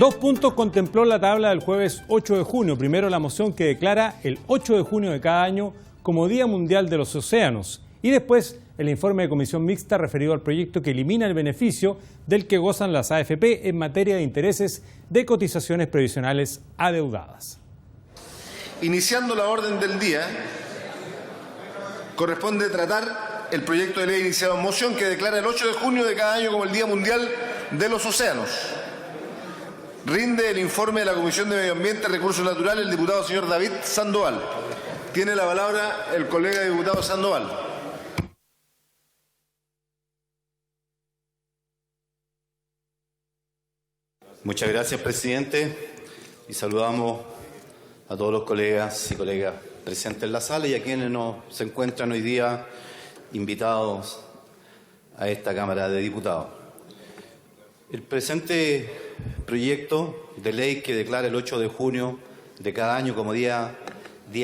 2 puntos contempló la tabla del jueves 8 de junio. Primero, la moción que declara el 8 de junio de cada año como Día Mundial de los Océanos. Y después, el informe de comisión mixta referido al proyecto que elimina el beneficio del que gozan las AFP en materia de intereses de cotizaciones previsionales adeudadas. Iniciando la orden del día, corresponde tratar el proyecto de ley iniciado en moción que declara el 8 de junio de cada año como el Día Mundial de los Océanos. Rinde el informe de la Comisión de Medio Ambiente y Recursos Naturales el diputado señor David Sandoval. Tiene la palabra el colega diputado Sandoval. Muchas gracias, presidente, y saludamos a todos los colegas y colegas presentes en la sala y a quienes se encuentran hoy día invitados a esta Cámara de Diputados. El presente proyecto de ley que declara el 8 de junio de cada año como Día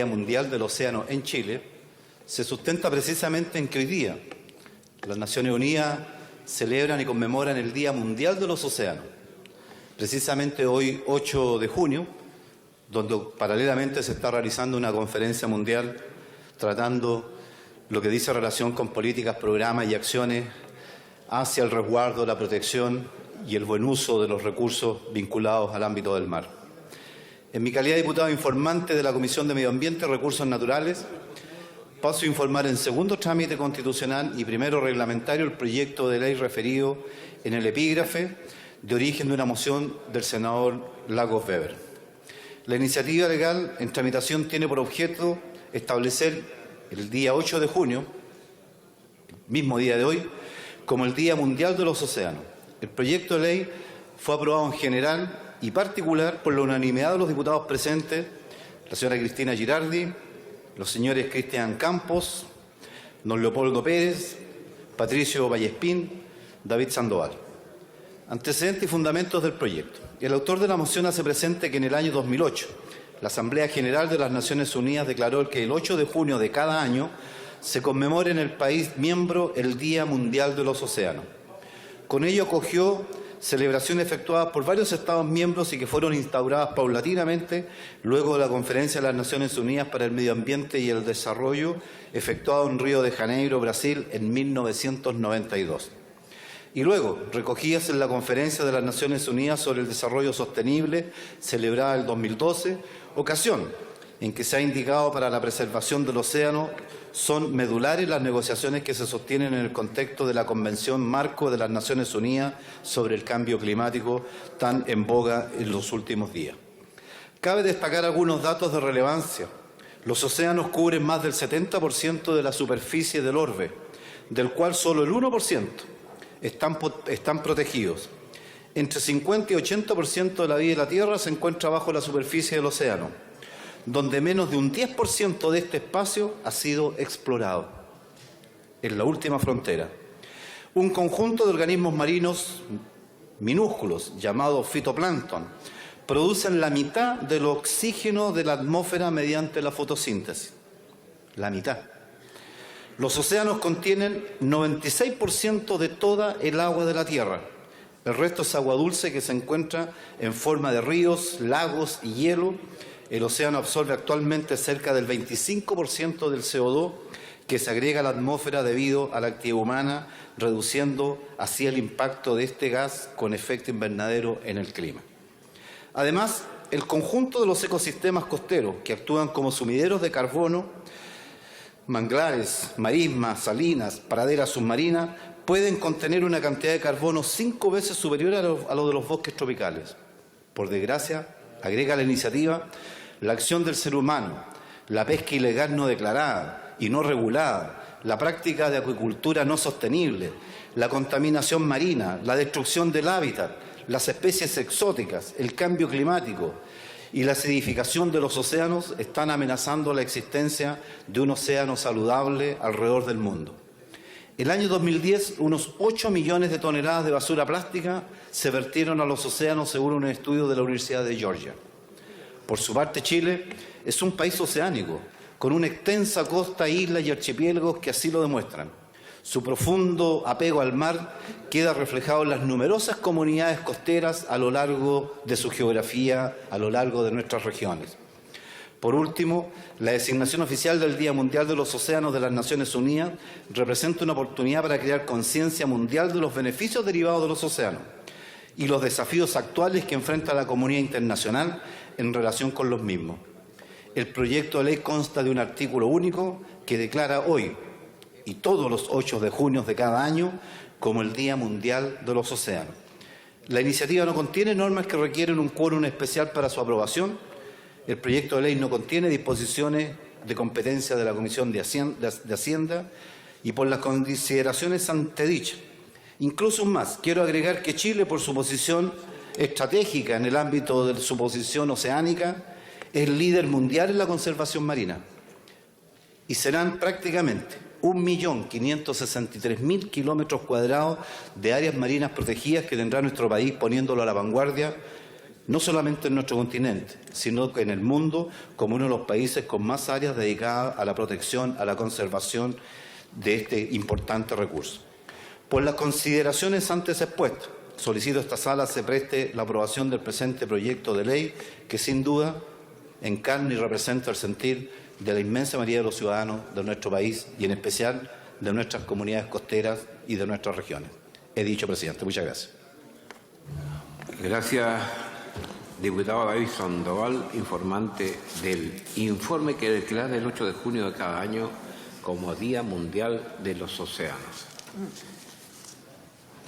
Mundial del Océano en Chile se sustenta precisamente en que hoy día las Naciones Unidas celebran y conmemoran el Día Mundial de los Océanos. Precisamente hoy, 8 de junio, donde paralelamente se está realizando una conferencia mundial tratando lo que dice relación con políticas, programas y acciones hacia el resguardo, la protección y el buen uso de los recursos vinculados al ámbito del mar. En mi calidad de diputado informante de la Comisión de Medio Ambiente y Recursos Naturales, paso a informar en segundo trámite constitucional y primero reglamentario el proyecto de ley referido en el epígrafe de origen de una moción del senador Lagos Weber. La iniciativa legal en tramitación tiene por objeto establecer el día 8 de junio, mismo día de hoy, como el Día Mundial de los Océanos. El proyecto de ley fue aprobado en general y particular por la unanimidad de los diputados presentes, la señora Cristina Girardi, los señores Cristian Campos, don Leopoldo Pérez, Patricio Vallespín, David Sandoval. Antecedentes y fundamentos del proyecto. El autor de la moción hace presente que en el año 2008 la Asamblea General de las Naciones Unidas declaró que el 8 de junio de cada año se conmemora en el país miembro el Día Mundial de los Océanos. Con ello acogió celebraciones efectuadas por varios Estados miembros y que fueron instauradas paulatinamente luego de la Conferencia de las Naciones Unidas para el Medio Ambiente y el Desarrollo efectuada en Río de Janeiro, Brasil, en 1992. Y luego, recogidas en la Conferencia de las Naciones Unidas sobre el Desarrollo Sostenible, celebrada en 2012, ocasión en que se ha indicado para la preservación del océano son medulares las negociaciones que se sostienen en el contexto de la Convención Marco de las Naciones Unidas sobre el Cambio Climático, tan en boga en los últimos días. Cabe destacar algunos datos de relevancia. Los océanos cubren más del 70% de la superficie del orbe, del cual solo el 1% están protegidos. Entre 50 y 80% de la vida de la Tierra se encuentra bajo la superficie del océano, donde menos de un 10% de este espacio ha sido explorado. En la última frontera. Un conjunto de organismos marinos minúsculos, llamados fitoplancton, producen la mitad del oxígeno de la atmósfera mediante la fotosíntesis. La mitad. Los océanos contienen 96% de toda el agua de la Tierra. El resto es agua dulce que se encuentra en forma de ríos, lagos y hielo. El océano absorbe actualmente cerca del 25% del CO2 que se agrega a la atmósfera debido a la actividad humana, reduciendo así el impacto de este gas con efecto invernadero en el clima. Además, el conjunto de los ecosistemas costeros que actúan como sumideros de carbono, manglares, marismas, salinas, praderas submarinas, pueden contener una cantidad de carbono 5 veces superior a lo de los bosques tropicales. Por desgracia, agrega la iniciativa, la acción del ser humano, la pesca ilegal no declarada y no regulada, la práctica de acuicultura no sostenible, la contaminación marina, la destrucción del hábitat, las especies exóticas, el cambio climático y la acidificación de los océanos están amenazando la existencia de un océano saludable alrededor del mundo. El año 2010, unos 8 millones de toneladas de basura plástica se vertieron a los océanos según un estudio de la Universidad de Georgia. Por su parte, Chile es un país oceánico, con una extensa costa, islas y archipiélagos que así lo demuestran. Su profundo apego al mar queda reflejado en las numerosas comunidades costeras a lo largo de su geografía, a lo largo de nuestras regiones. Por último, la designación oficial del Día Mundial de los Océanos de las Naciones Unidas representa una oportunidad para crear conciencia mundial de los beneficios derivados de los océanos y los desafíos actuales que enfrenta la comunidad internacional en relación con los mismos. El proyecto de ley consta de un artículo único que declara hoy y todos los 8 de junio de cada año como el Día Mundial de los Océanos. La iniciativa no contiene normas que requieren un quórum especial para su aprobación. El proyecto de ley no contiene disposiciones de competencia de la Comisión de Hacienda y por las consideraciones antedichas. Incluso más, quiero agregar que Chile, por su posición estratégica en el ámbito de su posición oceánica, es líder mundial en la conservación marina y serán prácticamente 1.563.000 kilómetros cuadrados de áreas marinas protegidas que tendrá nuestro país, poniéndolo a la vanguardia no solamente en nuestro continente, sino que en el mundo como uno de los países con más áreas dedicadas a la protección, a la conservación de este importante recurso. Por las consideraciones antes expuestas, solicito a esta sala se preste la aprobación del presente proyecto de ley que sin duda encarna y representa el sentir de la inmensa mayoría de los ciudadanos de nuestro país y en especial de nuestras comunidades costeras y de nuestras regiones. He dicho, presidente. Muchas gracias. Gracias, diputado David Sandoval, informante del informe que declara el 8 de junio de cada año como Día Mundial de los Océanos.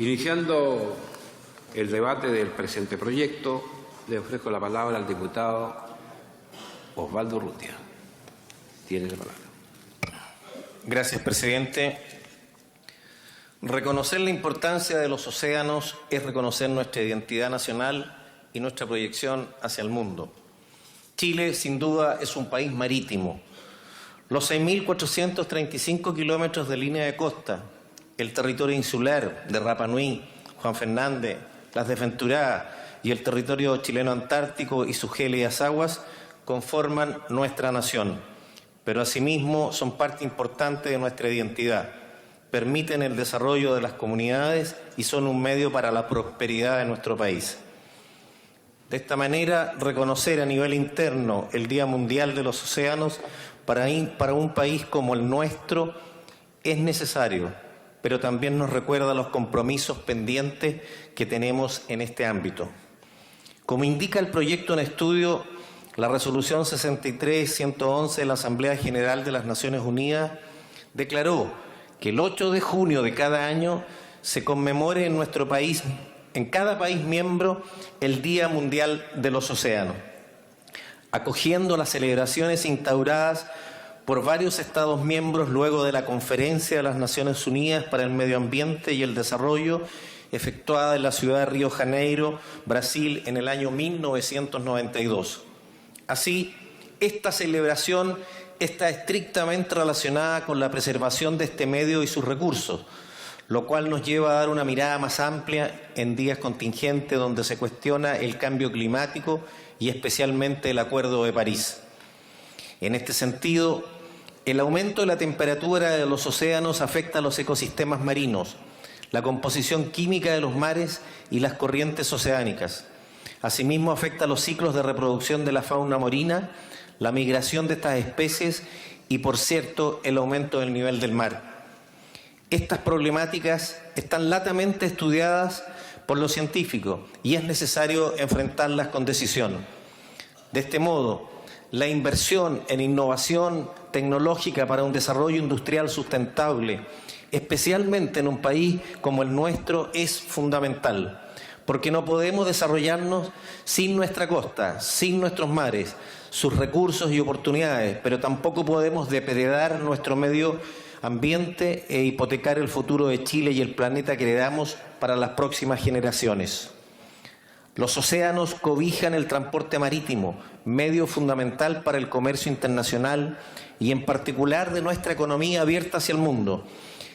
Iniciando el debate del presente proyecto, le ofrezco la palabra al diputado Osvaldo Urrutia. Tiene la palabra. Gracias, presidente. Reconocer la importancia de los océanos es reconocer nuestra identidad nacional y nuestra proyección hacia el mundo. Chile, sin duda, es un país marítimo. Los 6.435 kilómetros de línea de costa, el territorio insular de Rapa Nui, Juan Fernández, las Desventuradas y el territorio chileno antártico y sus gélidas aguas conforman nuestra nación, pero asimismo son parte importante de nuestra identidad, permiten el desarrollo de las comunidades y son un medio para la prosperidad de nuestro país. De esta manera, reconocer a nivel interno el Día Mundial de los Océanos para un país como el nuestro es necesario, pero también nos recuerda los compromisos pendientes que tenemos en este ámbito. Como indica el proyecto en estudio, la resolución 63-111 de la Asamblea General de las Naciones Unidas declaró que el 8 de junio de cada año se conmemore en nuestro país, en cada país miembro, el Día Mundial de los Océanos, acogiendo las celebraciones instauradas por varios Estados miembros luego de la Conferencia de las Naciones Unidas para el Medio Ambiente y el Desarrollo, efectuada en la ciudad de Río de Janeiro, Brasil, en el año 1992. Así, esta celebración está estrictamente relacionada con la preservación de este medio y sus recursos, lo cual nos lleva a dar una mirada más amplia en días contingentes donde se cuestiona el cambio climático y especialmente el Acuerdo de París. En este sentido, el aumento de la temperatura de los océanos afecta a los ecosistemas marinos, la composición química de los mares y las corrientes oceánicas. Asimismo, afecta a los ciclos de reproducción de la fauna marina, la migración de estas especies y, por cierto, el aumento del nivel del mar. Estas problemáticas están latamente estudiadas por los científicos y es necesario enfrentarlas con decisión. De este modo, la inversión en innovación tecnológica para un desarrollo industrial sustentable, especialmente en un país como el nuestro, es fundamental, porque no podemos desarrollarnos sin nuestra costa, sin nuestros mares, sus recursos y oportunidades, pero tampoco podemos depredar nuestro medio ambiente e hipotecar el futuro de Chile y el planeta que heredamos para las próximas generaciones. Los océanos cobijan el transporte marítimo, medio fundamental para el comercio internacional y en particular de nuestra economía abierta hacia el mundo.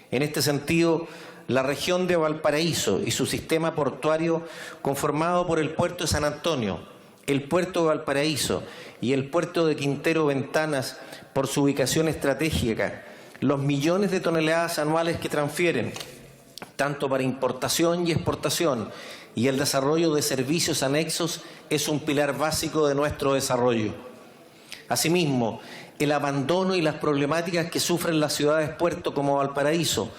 En este sentido, la región de Valparaíso y su sistema portuario, conformado por el puerto de San Antonio, el puerto de Valparaíso y el puerto de Quintero Ventanas, por su ubicación estratégica, los millones de toneladas anuales que transfieren, tanto para importación y exportación, y el desarrollo de servicios anexos es un pilar básico de nuestro desarrollo. Asimismo, el abandono y las problemáticas que sufren las ciudades puerto como Valparaíso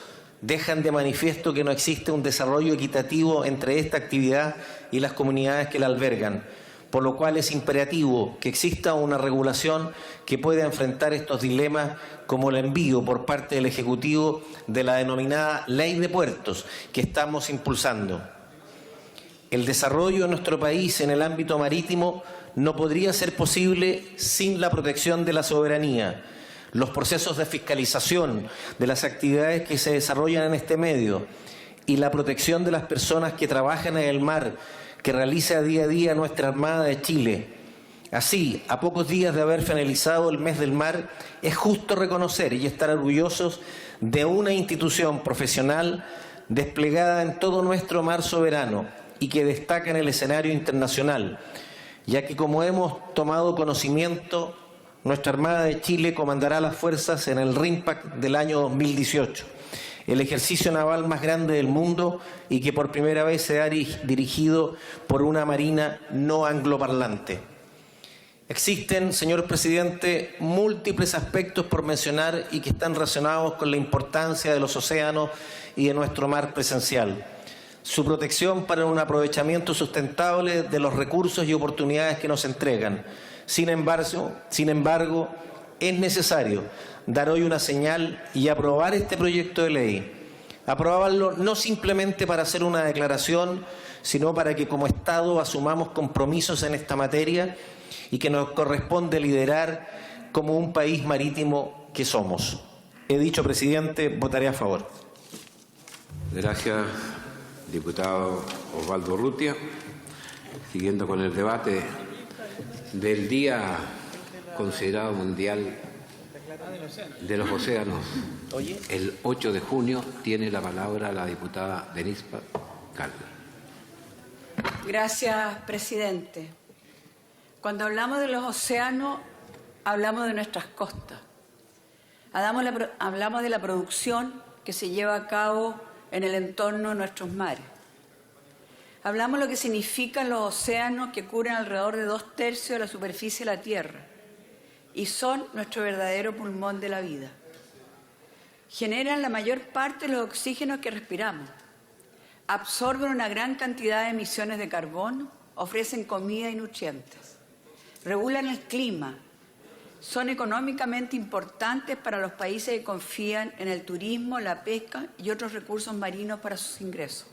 dejan de manifiesto que no existe un desarrollo equitativo entre esta actividad y las comunidades que la albergan, por lo cual es imperativo que exista una regulación que pueda enfrentar estos dilemas, como el envío por parte del Ejecutivo de la denominada Ley de Puertos que estamos impulsando. El desarrollo de nuestro país en el ámbito marítimo no podría ser posible sin la protección de la soberanía, los procesos de fiscalización de las actividades que se desarrollan en este medio y la protección de las personas que trabajan en el mar, que realiza día a día nuestra Armada de Chile. Así, a pocos días de haber finalizado el mes del mar, es justo reconocer y estar orgullosos de una institución profesional desplegada en todo nuestro mar soberano y que destaca en el escenario internacional, ya que, como hemos tomado conocimiento, nuestra Armada de Chile comandará las fuerzas en el RIMPAC del año 2018, el ejercicio naval más grande del mundo y que por primera vez será dirigido por una marina no angloparlante. Existen, señor presidente, múltiples aspectos por mencionar y que están relacionados con la importancia de los océanos y de nuestro mar presencial. Su protección para un aprovechamiento sustentable de los recursos y oportunidades que nos entregan. Sin embargo, es necesario dar hoy una señal y aprobar este proyecto de ley. Aprobarlo no simplemente para hacer una declaración, sino para que como Estado asumamos compromisos en esta materia y que nos corresponde liderar como un país marítimo que somos. He dicho, presidente, votaré a favor. Gracias, diputado Osvaldo Urrutia. Siguiendo con el debate del Día considerado mundial de los océanos, el 8 de junio, tiene la palabra la diputada Denise Calvo. Gracias, presidente. Cuando hablamos de los océanos, hablamos de nuestras costas. Hablamos de la producción que se lleva a cabo en el entorno de nuestros mares. Hablamos de lo que significan los océanos, que cubren alrededor de 2/3 de la superficie de la Tierra y son nuestro verdadero pulmón de la vida. Generan la mayor parte de los oxígenos que respiramos, absorben una gran cantidad de emisiones de carbono, ofrecen comida y nutrientes, regulan el clima, son económicamente importantes para los países que confían en el turismo, la pesca y otros recursos marinos para sus ingresos.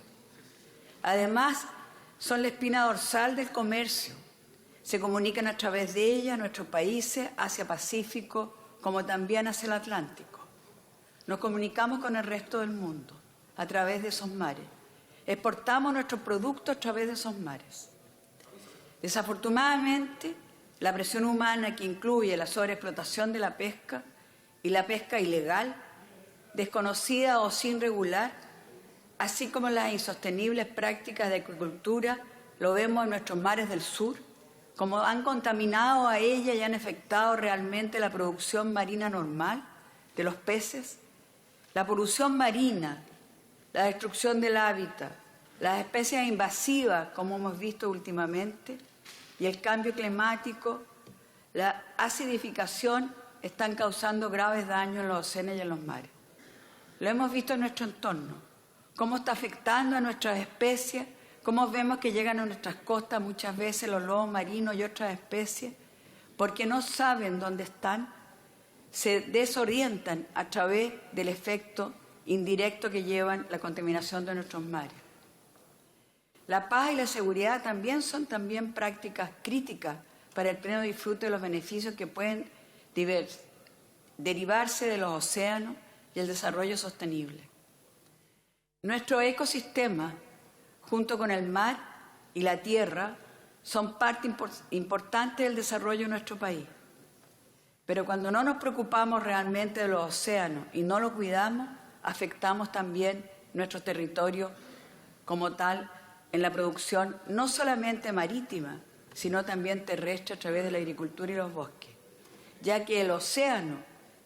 Además, son la espina dorsal del comercio. Se comunican a través de ella nuestros países hacia Pacífico, como también hacia el Atlántico. Nos comunicamos con el resto del mundo a través de esos mares. Exportamos nuestros productos a través de esos mares. Desafortunadamente, la presión humana, que incluye la sobreexplotación de la pesca y la pesca ilegal, desconocida o sin regular, así como las insostenibles prácticas de agricultura, lo vemos en nuestros mares del sur, como han contaminado a ella y han afectado realmente la producción marina normal de los peces, la polución marina, la destrucción del hábitat, las especies invasivas, como hemos visto últimamente, y el cambio climático, la acidificación, están causando graves daños en los océanos y en los mares. Lo hemos visto en nuestro entorno, cómo está afectando a nuestras especies, cómo vemos que llegan a nuestras costas muchas veces los lobos marinos y otras especies, porque no saben dónde están, se desorientan a través del efecto indirecto que llevan la contaminación de nuestros mares. La paz y la seguridad también son prácticas críticas para el pleno disfrute de los beneficios que pueden derivarse de los océanos y el desarrollo sostenible. Nuestro ecosistema, junto con el mar y la tierra, son parte importante del desarrollo de nuestro país. Pero cuando no nos preocupamos realmente de los océanos y no los cuidamos, afectamos también nuestro territorio como tal en la producción no solamente marítima, sino también terrestre a través de la agricultura y los bosques, ya que el océano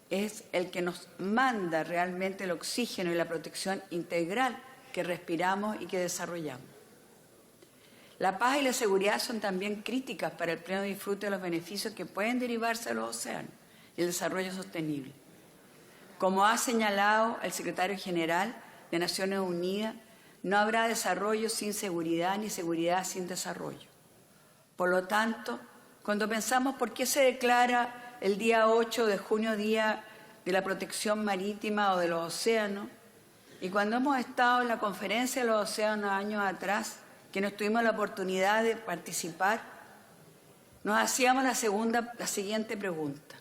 es el que nos manda realmente el oxígeno y la protección integral que respiramos y que desarrollamos. La paz y la seguridad son también críticas para el pleno disfrute de los beneficios que pueden derivarse de los océanos y el desarrollo sostenible. Como ha señalado el secretario general de Naciones Unidas, no habrá desarrollo sin seguridad ni seguridad sin desarrollo. Por lo tanto, cuando pensamos por qué se declara el día 8 de junio Día de la Protección Marítima o de los Océanos, y cuando hemos estado en la Conferencia de los Océanos años atrás, que nos tuvimos la oportunidad de participar, nos hacíamos la siguiente pregunta.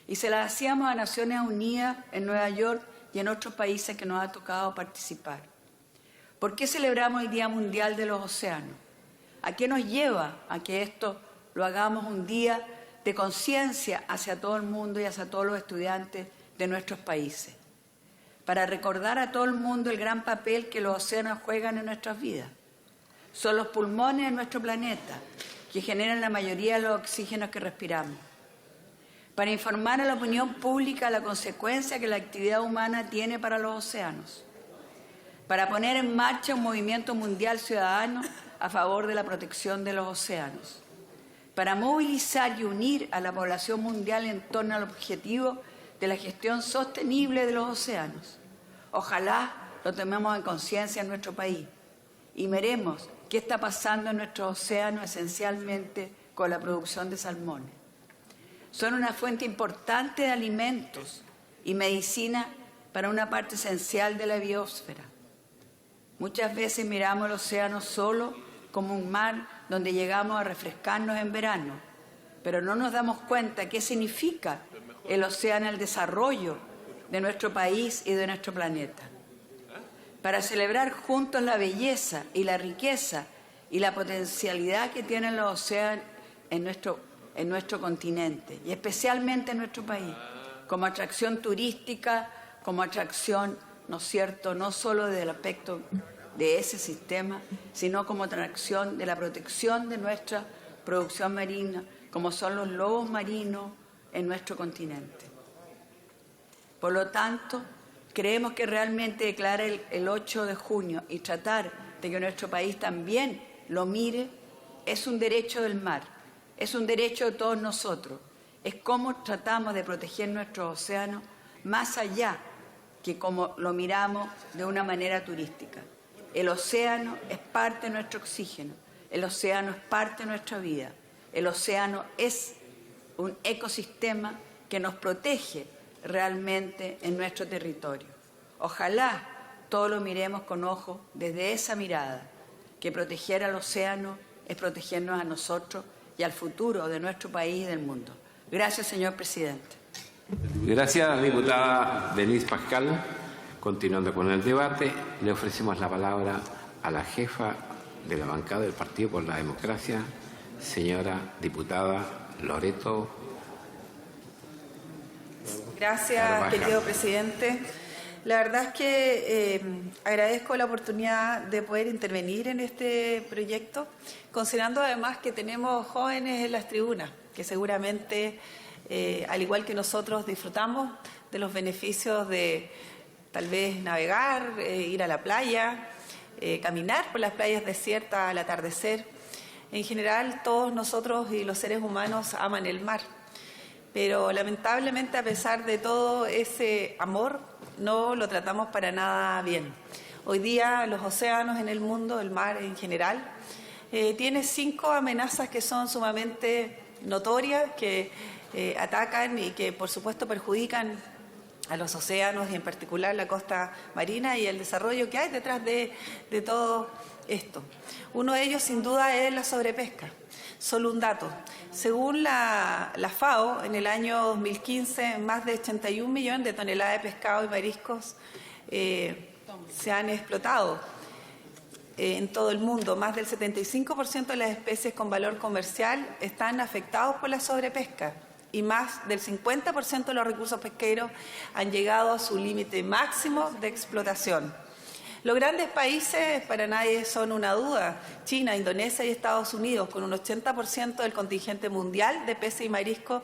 Y se la hacíamos a Naciones Unidas en Nueva York y en otros países que nos ha tocado participar. ¿Por qué celebramos el Día Mundial de los Océanos? ¿A qué nos lleva a que esto lo hagamos un día de conciencia hacia todo el mundo y hacia todos los estudiantes de nuestros países? Para recordar a todo el mundo el gran papel que los océanos juegan en nuestras vidas. Son los pulmones de nuestro planeta que generan la mayoría de los oxígenos que respiramos. Para informar a la opinión pública la consecuencia que la actividad humana tiene para los océanos. Para poner en marcha un movimiento mundial ciudadano a favor de la protección de los océanos. Para movilizar y unir a la población mundial en torno al objetivo de la gestión sostenible de los océanos. Ojalá lo tomemos en conciencia en nuestro país y veremos qué está pasando en nuestros océanos esencialmente con la producción de salmones. Son una fuente importante de alimentos y medicina para una parte esencial de la biosfera. Muchas veces miramos el océano solo como un mar donde llegamos a refrescarnos en verano, pero no nos damos cuenta qué significa el océano en el desarrollo de nuestro país y de nuestro planeta. Para celebrar juntos la belleza y la riqueza y la potencialidad que tienen los océanos en nuestro continente y especialmente en nuestro país, como atracción turística, como atracción, ¿no es cierto?, no solo desde el aspecto de ese sistema, sino como atracción de la protección de nuestra producción marina, como son los lobos marinos en nuestro continente. Por lo tanto, creemos que realmente declarar el 8 de junio y tratar de que nuestro país también lo mire es un derecho del mar, es un derecho de todos nosotros. Es cómo tratamos de proteger nuestros océanos más allá que como lo miramos de una manera turística. El océano es parte de nuestro oxígeno, el océano es parte de nuestra vida, el océano es un ecosistema que nos protege realmente en nuestro territorio. Ojalá todos lo miremos con ojos desde esa mirada, que proteger al océano es protegernos a nosotros y al futuro de nuestro país y del mundo. Gracias, señor presidente. Gracias, diputada Denise Pascal. Continuando con el debate, le ofrecemos la palabra a la jefa de la bancada del Partido por la Democracia, señora diputada Loreto. Gracias, Carvajal. querido presidente. La verdad es que agradezco la oportunidad de poder intervenir en este proyecto, considerando además que tenemos jóvenes en las tribunas, que seguramente, al igual que nosotros, disfrutamos de los beneficios de tal vez navegar, ir a la playa, caminar por las playas desiertas al atardecer. En general, todos nosotros y los seres humanos aman el mar, pero lamentablemente, a pesar de todo ese amor, no lo tratamos para nada bien. Hoy día los océanos en el mundo, el mar en general, tiene 5 amenazas que son sumamente notorias, que atacan y que por supuesto perjudican a los océanos y en particular la costa marina y el desarrollo que hay detrás de todo esto. Uno de ellos sin duda es la sobrepesca. Solo un dato. Según la FAO, en el año 2015, más de 81 millones de toneladas de pescado y mariscos se han explotado en todo el mundo. Más del 75% de las especies con valor comercial están afectados por la sobrepesca y más del 50% de los recursos pesqueros han llegado a su límite máximo de explotación. Los grandes países para nadie son una duda: China, Indonesia y Estados Unidos, con un 80% del contingente mundial de peces y mariscos,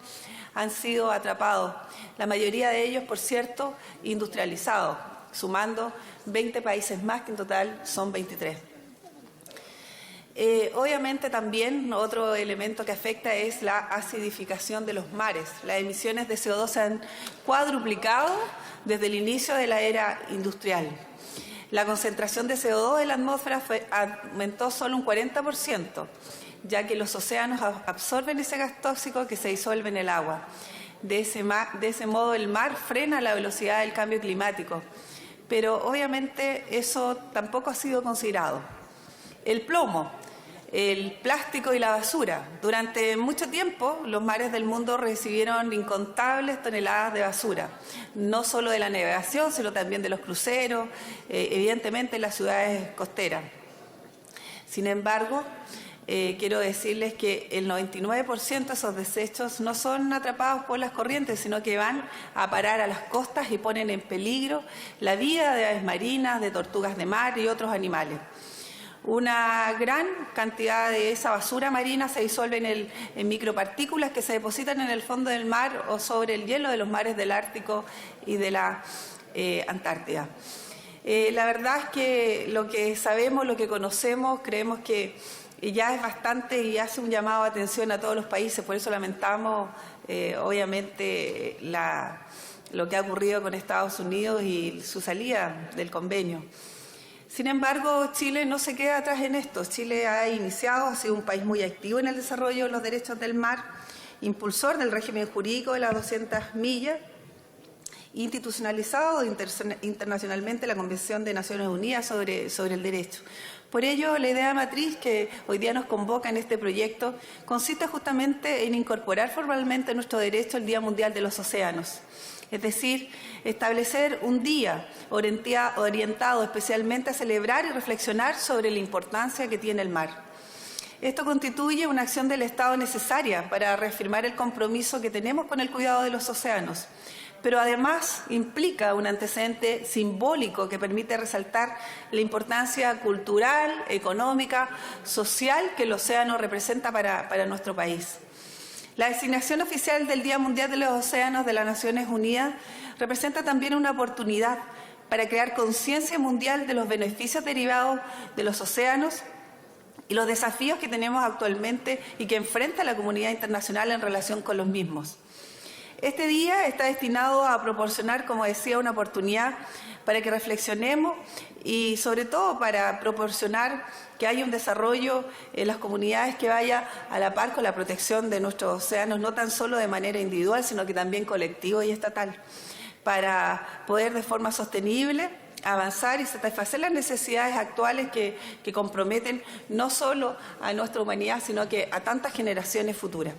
han sido atrapados. La mayoría de ellos, por cierto, industrializados, sumando 20 países más, que en total son 23. Obviamente también otro elemento que afecta es la acidificación de los mares. Las emisiones de CO2 se han cuadruplicado desde el inicio de la era industrial. La concentración de CO2 en la atmósfera aumentó solo un 40%, ya que los océanos absorben ese gas tóxico que se disuelve en el agua. De ese modo el mar frena la velocidad del cambio climático, pero obviamente eso tampoco ha sido considerado. El plomo, el plástico y la basura. Durante mucho tiempo los mares del mundo recibieron incontables toneladas de basura, no solo de la navegación, sino también de los cruceros, evidentemente en las ciudades costeras. Sin embargo, quiero decirles que el 99% de esos desechos no son atrapados por las corrientes, sino que van a parar a las costas y ponen en peligro la vida de aves marinas, de tortugas de mar y otros animales. Una gran cantidad de esa basura marina se disuelve en micropartículas que se depositan en el fondo del mar o sobre el hielo de los mares del Ártico y de la Antártida. La verdad es que lo que sabemos, lo que conocemos, creemos que ya es bastante y hace un llamado de atención a todos los países. Por eso lamentamos, obviamente, lo que ha ocurrido con Estados Unidos y su salida del convenio. Sin embargo, Chile no se queda atrás en esto. Chile ha sido un país muy activo en el desarrollo de los derechos del mar, impulsor del régimen jurídico de las 200 millas, institucionalizado internacionalmente la Convención de Naciones Unidas sobre el derecho. Por ello, la idea matriz que hoy día nos convoca en este proyecto consiste justamente en incorporar formalmente nuestro derecho al Día Mundial de los Océanos. Es decir, establecer un día orientado especialmente a celebrar y reflexionar sobre la importancia que tiene el mar. Esto constituye una acción del Estado necesaria para reafirmar el compromiso que tenemos con el cuidado de los océanos, pero además implica un antecedente simbólico que permite resaltar la importancia cultural, económica, social que el océano representa para nuestro país. La designación oficial del Día Mundial de los Océanos de las Naciones Unidas representa también una oportunidad para crear conciencia mundial de los beneficios derivados de los océanos y los desafíos que tenemos actualmente y que enfrenta la comunidad internacional en relación con los mismos. Este día está destinado a proporcionar, como decía, una oportunidad para que reflexionemos y sobre todo para proporcionar que haya un desarrollo en las comunidades que vaya a la par con la protección de nuestros océanos, no tan solo de manera individual, sino que también colectivo y estatal, para poder de forma sostenible avanzar y satisfacer las necesidades actuales que comprometen no solo a nuestra humanidad, sino que a tantas generaciones futuras.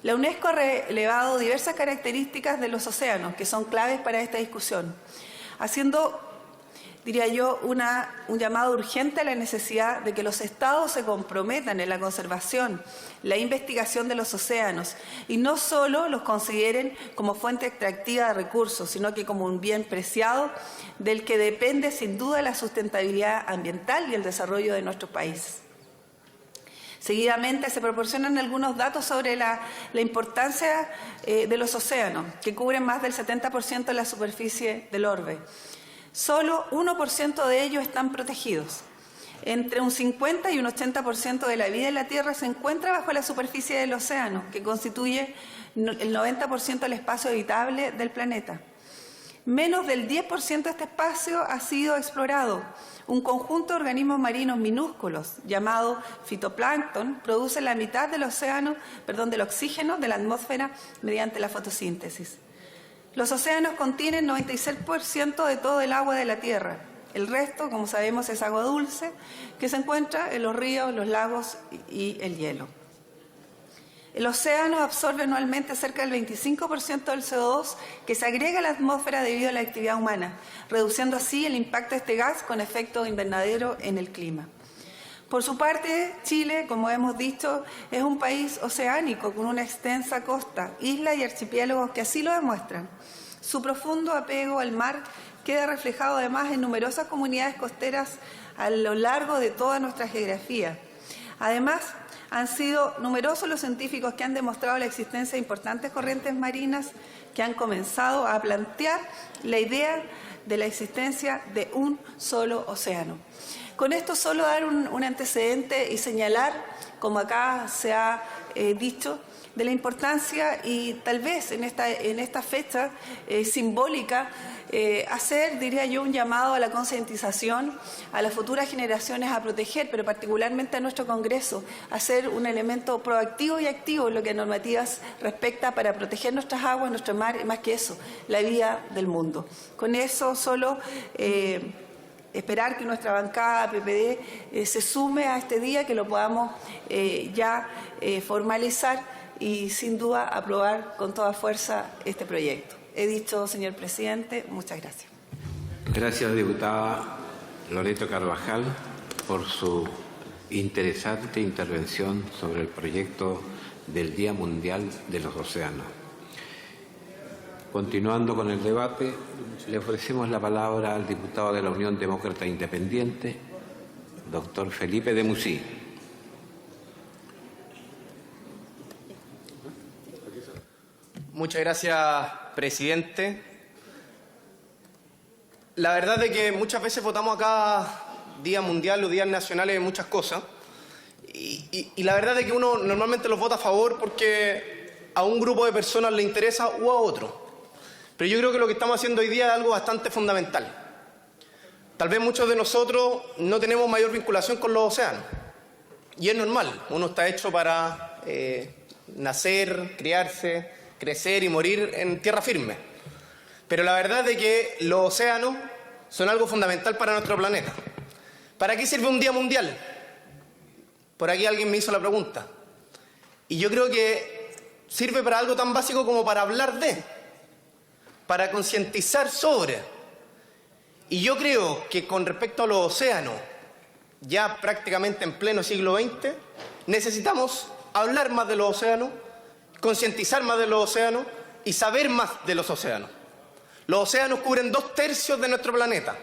La UNESCO ha relevado diversas características de los océanos que son claves para esta discusión, haciendo, diría yo, un llamado urgente a la necesidad de que los Estados se comprometan en la conservación, la investigación de los océanos y no solo los consideren como fuente extractiva de recursos, sino que como un bien preciado del que depende sin duda la sustentabilidad ambiental y el desarrollo de nuestros países. Seguidamente se proporcionan algunos datos sobre la importancia de los océanos, que cubren más del 70% de la superficie del orbe. Solo 1% de ellos están protegidos. Entre un 50 y un 80% de la vida en la Tierra se encuentra bajo la superficie del océano, que constituye el 90% del espacio habitable del planeta. Menos del 10% de este espacio ha sido explorado. Un conjunto de organismos marinos minúsculos, llamado fitoplancton, produce la mitad del del oxígeno de la atmósfera mediante la fotosíntesis. Los océanos contienen 96% de todo el agua de la Tierra. El resto, como sabemos, es agua dulce que se encuentra en los ríos, los lagos y el hielo. El océano absorbe anualmente cerca del 25% del CO2 que se agrega a la atmósfera debido a la actividad humana, reduciendo así el impacto de este gas con efecto invernadero en el clima. Por su parte, Chile, como hemos dicho, es un país oceánico con una extensa costa, islas y archipiélagos que así lo demuestran. Su profundo apego al mar queda reflejado además en numerosas comunidades costeras a lo largo de toda nuestra geografía. Además, han sido numerosos los científicos que han demostrado la existencia de importantes corrientes marinas que han comenzado a plantear la idea de la existencia de un solo océano. Con esto solo dar un antecedente y señalar, como acá se ha dicho, de la importancia y tal vez en esta fecha simbólica hacer, diría yo, un llamado a la concientización a las futuras generaciones a proteger, pero particularmente a nuestro Congreso, a ser un elemento proactivo y activo en lo que a normativas respecta para proteger nuestras aguas, nuestro mar y más que eso, la vida del mundo. Con eso solo esperar que nuestra bancada PPD se sume a este día, que lo podamos ya formalizar y sin duda aprobar con toda fuerza este proyecto. He dicho, señor presidente, muchas gracias. Gracias, diputada Loreto Carvajal, por su interesante intervención sobre el proyecto del Día Mundial de los Océanos. Continuando con el debate, le ofrecemos la palabra al diputado de la Unión Demócrata Independiente, doctor Felipe Demusí. Muchas gracias, presidente. La verdad es que muchas veces votamos acá Día Mundial o Días Nacionales de muchas cosas y la verdad es que uno normalmente los vota a favor porque a un grupo de personas le interesa o a otro. Pero yo creo que lo que estamos haciendo hoy día es algo bastante fundamental. Tal vez muchos de nosotros no tenemos mayor vinculación con los océanos y es normal, uno está hecho para nacer, criarse, crecer y morir en tierra firme. Pero la verdad es que los océanos son algo fundamental para nuestro planeta. ¿Para qué sirve un día mundial? Por aquí alguien me hizo la pregunta. Y yo creo que sirve para algo tan básico como para hablar de, para concientizar sobre. Y yo creo que con respecto a los océanos, ya prácticamente en pleno siglo XX, necesitamos hablar más de los océanos, concientizar más de los océanos y saber más de los océanos. Los océanos cubren 2/3 de nuestro planeta.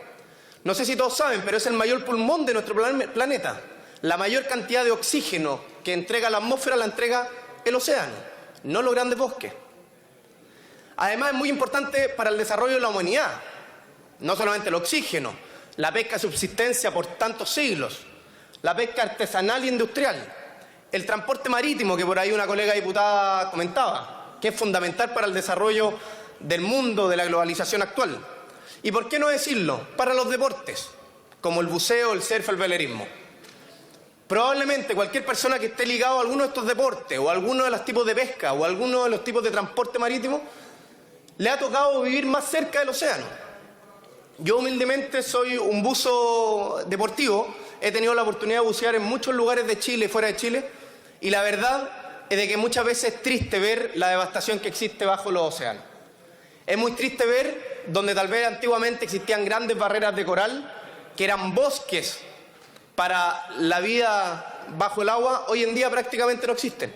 No sé si todos saben, pero es el mayor pulmón de nuestro planeta. La mayor cantidad de oxígeno que entrega la atmósfera la entrega el océano, no los grandes bosques. Además es muy importante para el desarrollo de la humanidad. No solamente el oxígeno, la pesca de subsistencia por tantos siglos, la pesca artesanal e industrial, el transporte marítimo, que por ahí una colega diputada comentaba, que es fundamental para el desarrollo del mundo, de la globalización actual. Y por qué no decirlo, para los deportes, como el buceo, el surf, el velerismo. Probablemente cualquier persona que esté ligado a alguno de estos deportes, o a alguno de los tipos de pesca, o a alguno de los tipos de transporte marítimo, le ha tocado vivir más cerca del océano. Yo humildemente soy un buzo deportivo, he tenido la oportunidad de bucear en muchos lugares de Chile y fuera de Chile, y la verdad es de que muchas veces es triste ver la devastación que existe bajo los océanos. Es muy triste ver donde tal vez antiguamente existían grandes barreras de coral, que eran bosques para la vida bajo el agua, hoy en día prácticamente no existen.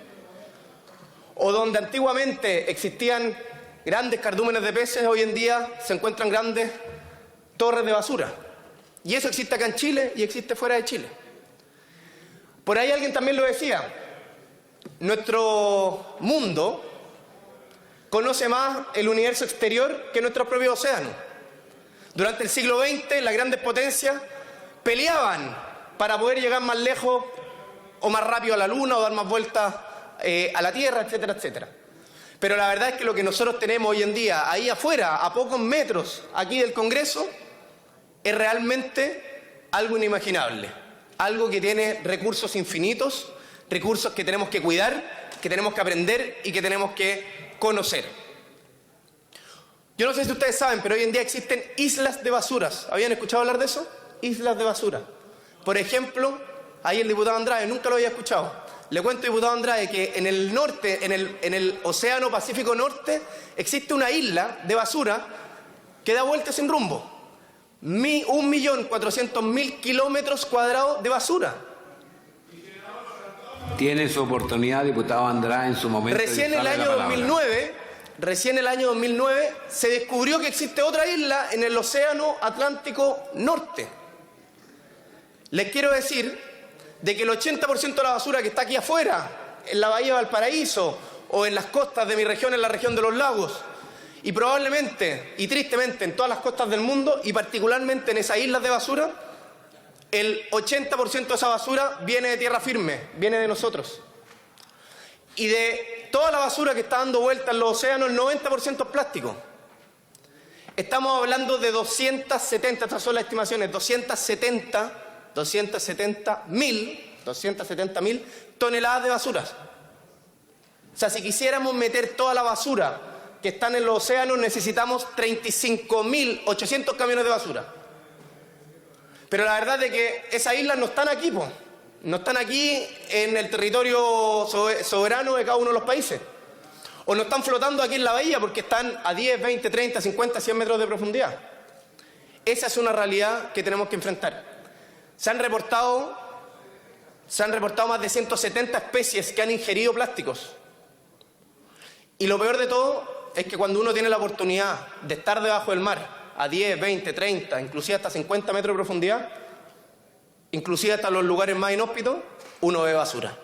O donde antiguamente existían grandes cardúmenes de peces, hoy en día se encuentran grandes torres de basura. Y eso existe acá en Chile y existe fuera de Chile. Por ahí alguien también lo decía, nuestro mundo conoce más el universo exterior que nuestro propio océano. Durante el siglo XX las grandes potencias peleaban para poder llegar más lejos o más rápido a la Luna o dar más vueltas a la Tierra, etcétera, etcétera. Pero la verdad es que lo que nosotros tenemos hoy en día, ahí afuera, a pocos metros aquí del Congreso, es realmente algo inimaginable. Algo que tiene recursos infinitos, recursos que tenemos que cuidar, que tenemos que aprender y que tenemos que conocer. Yo no sé si ustedes saben, pero hoy en día existen islas de basuras. ¿Habían escuchado hablar de eso? Islas de basura. Por ejemplo, ahí el diputado Andrade, nunca lo había escuchado. Le cuento, diputado Andrade, que en el norte, en el Océano Pacífico Norte, existe una isla de basura que da vueltas sin rumbo. 1.400.000 kilómetros cuadrados de basura. Tiene su oportunidad, diputado Andrade, en su momento. Recién en el año 2009, recién en el año 2009 se descubrió que existe otra isla en el Océano Atlántico Norte. Les quiero decir de que el 80% de la basura que está aquí afuera, en la Bahía de Valparaíso o en las costas de mi región, en la región de los lagos, y probablemente y tristemente en todas las costas del mundo, y particularmente en esas islas de basura, el 80% de esa basura viene de tierra firme, viene de nosotros. Y de toda la basura que está dando vuelta en los océanos, el 90% es plástico. Estamos hablando de 270, estas son las estimaciones, 270.000 toneladas de basuras. O sea, si quisiéramos meter toda la basura que están en los océanos, necesitamos 35.800 camiones de basura. Pero la verdad es que esas islas no están aquí, po. No están aquí en el territorio soberano de cada uno de los países. O no están flotando aquí en la bahía porque están a 10, 20, 30, 50, 100 metros de profundidad. Esa es una realidad que tenemos que enfrentar. Se han reportado más de 170 especies que han ingerido plásticos. Y lo peor de todo es que cuando uno tiene la oportunidad de estar debajo del mar, a 10, 20, 30, inclusive hasta 50 metros de profundidad, inclusive hasta los lugares más inhóspitos, uno ve basura.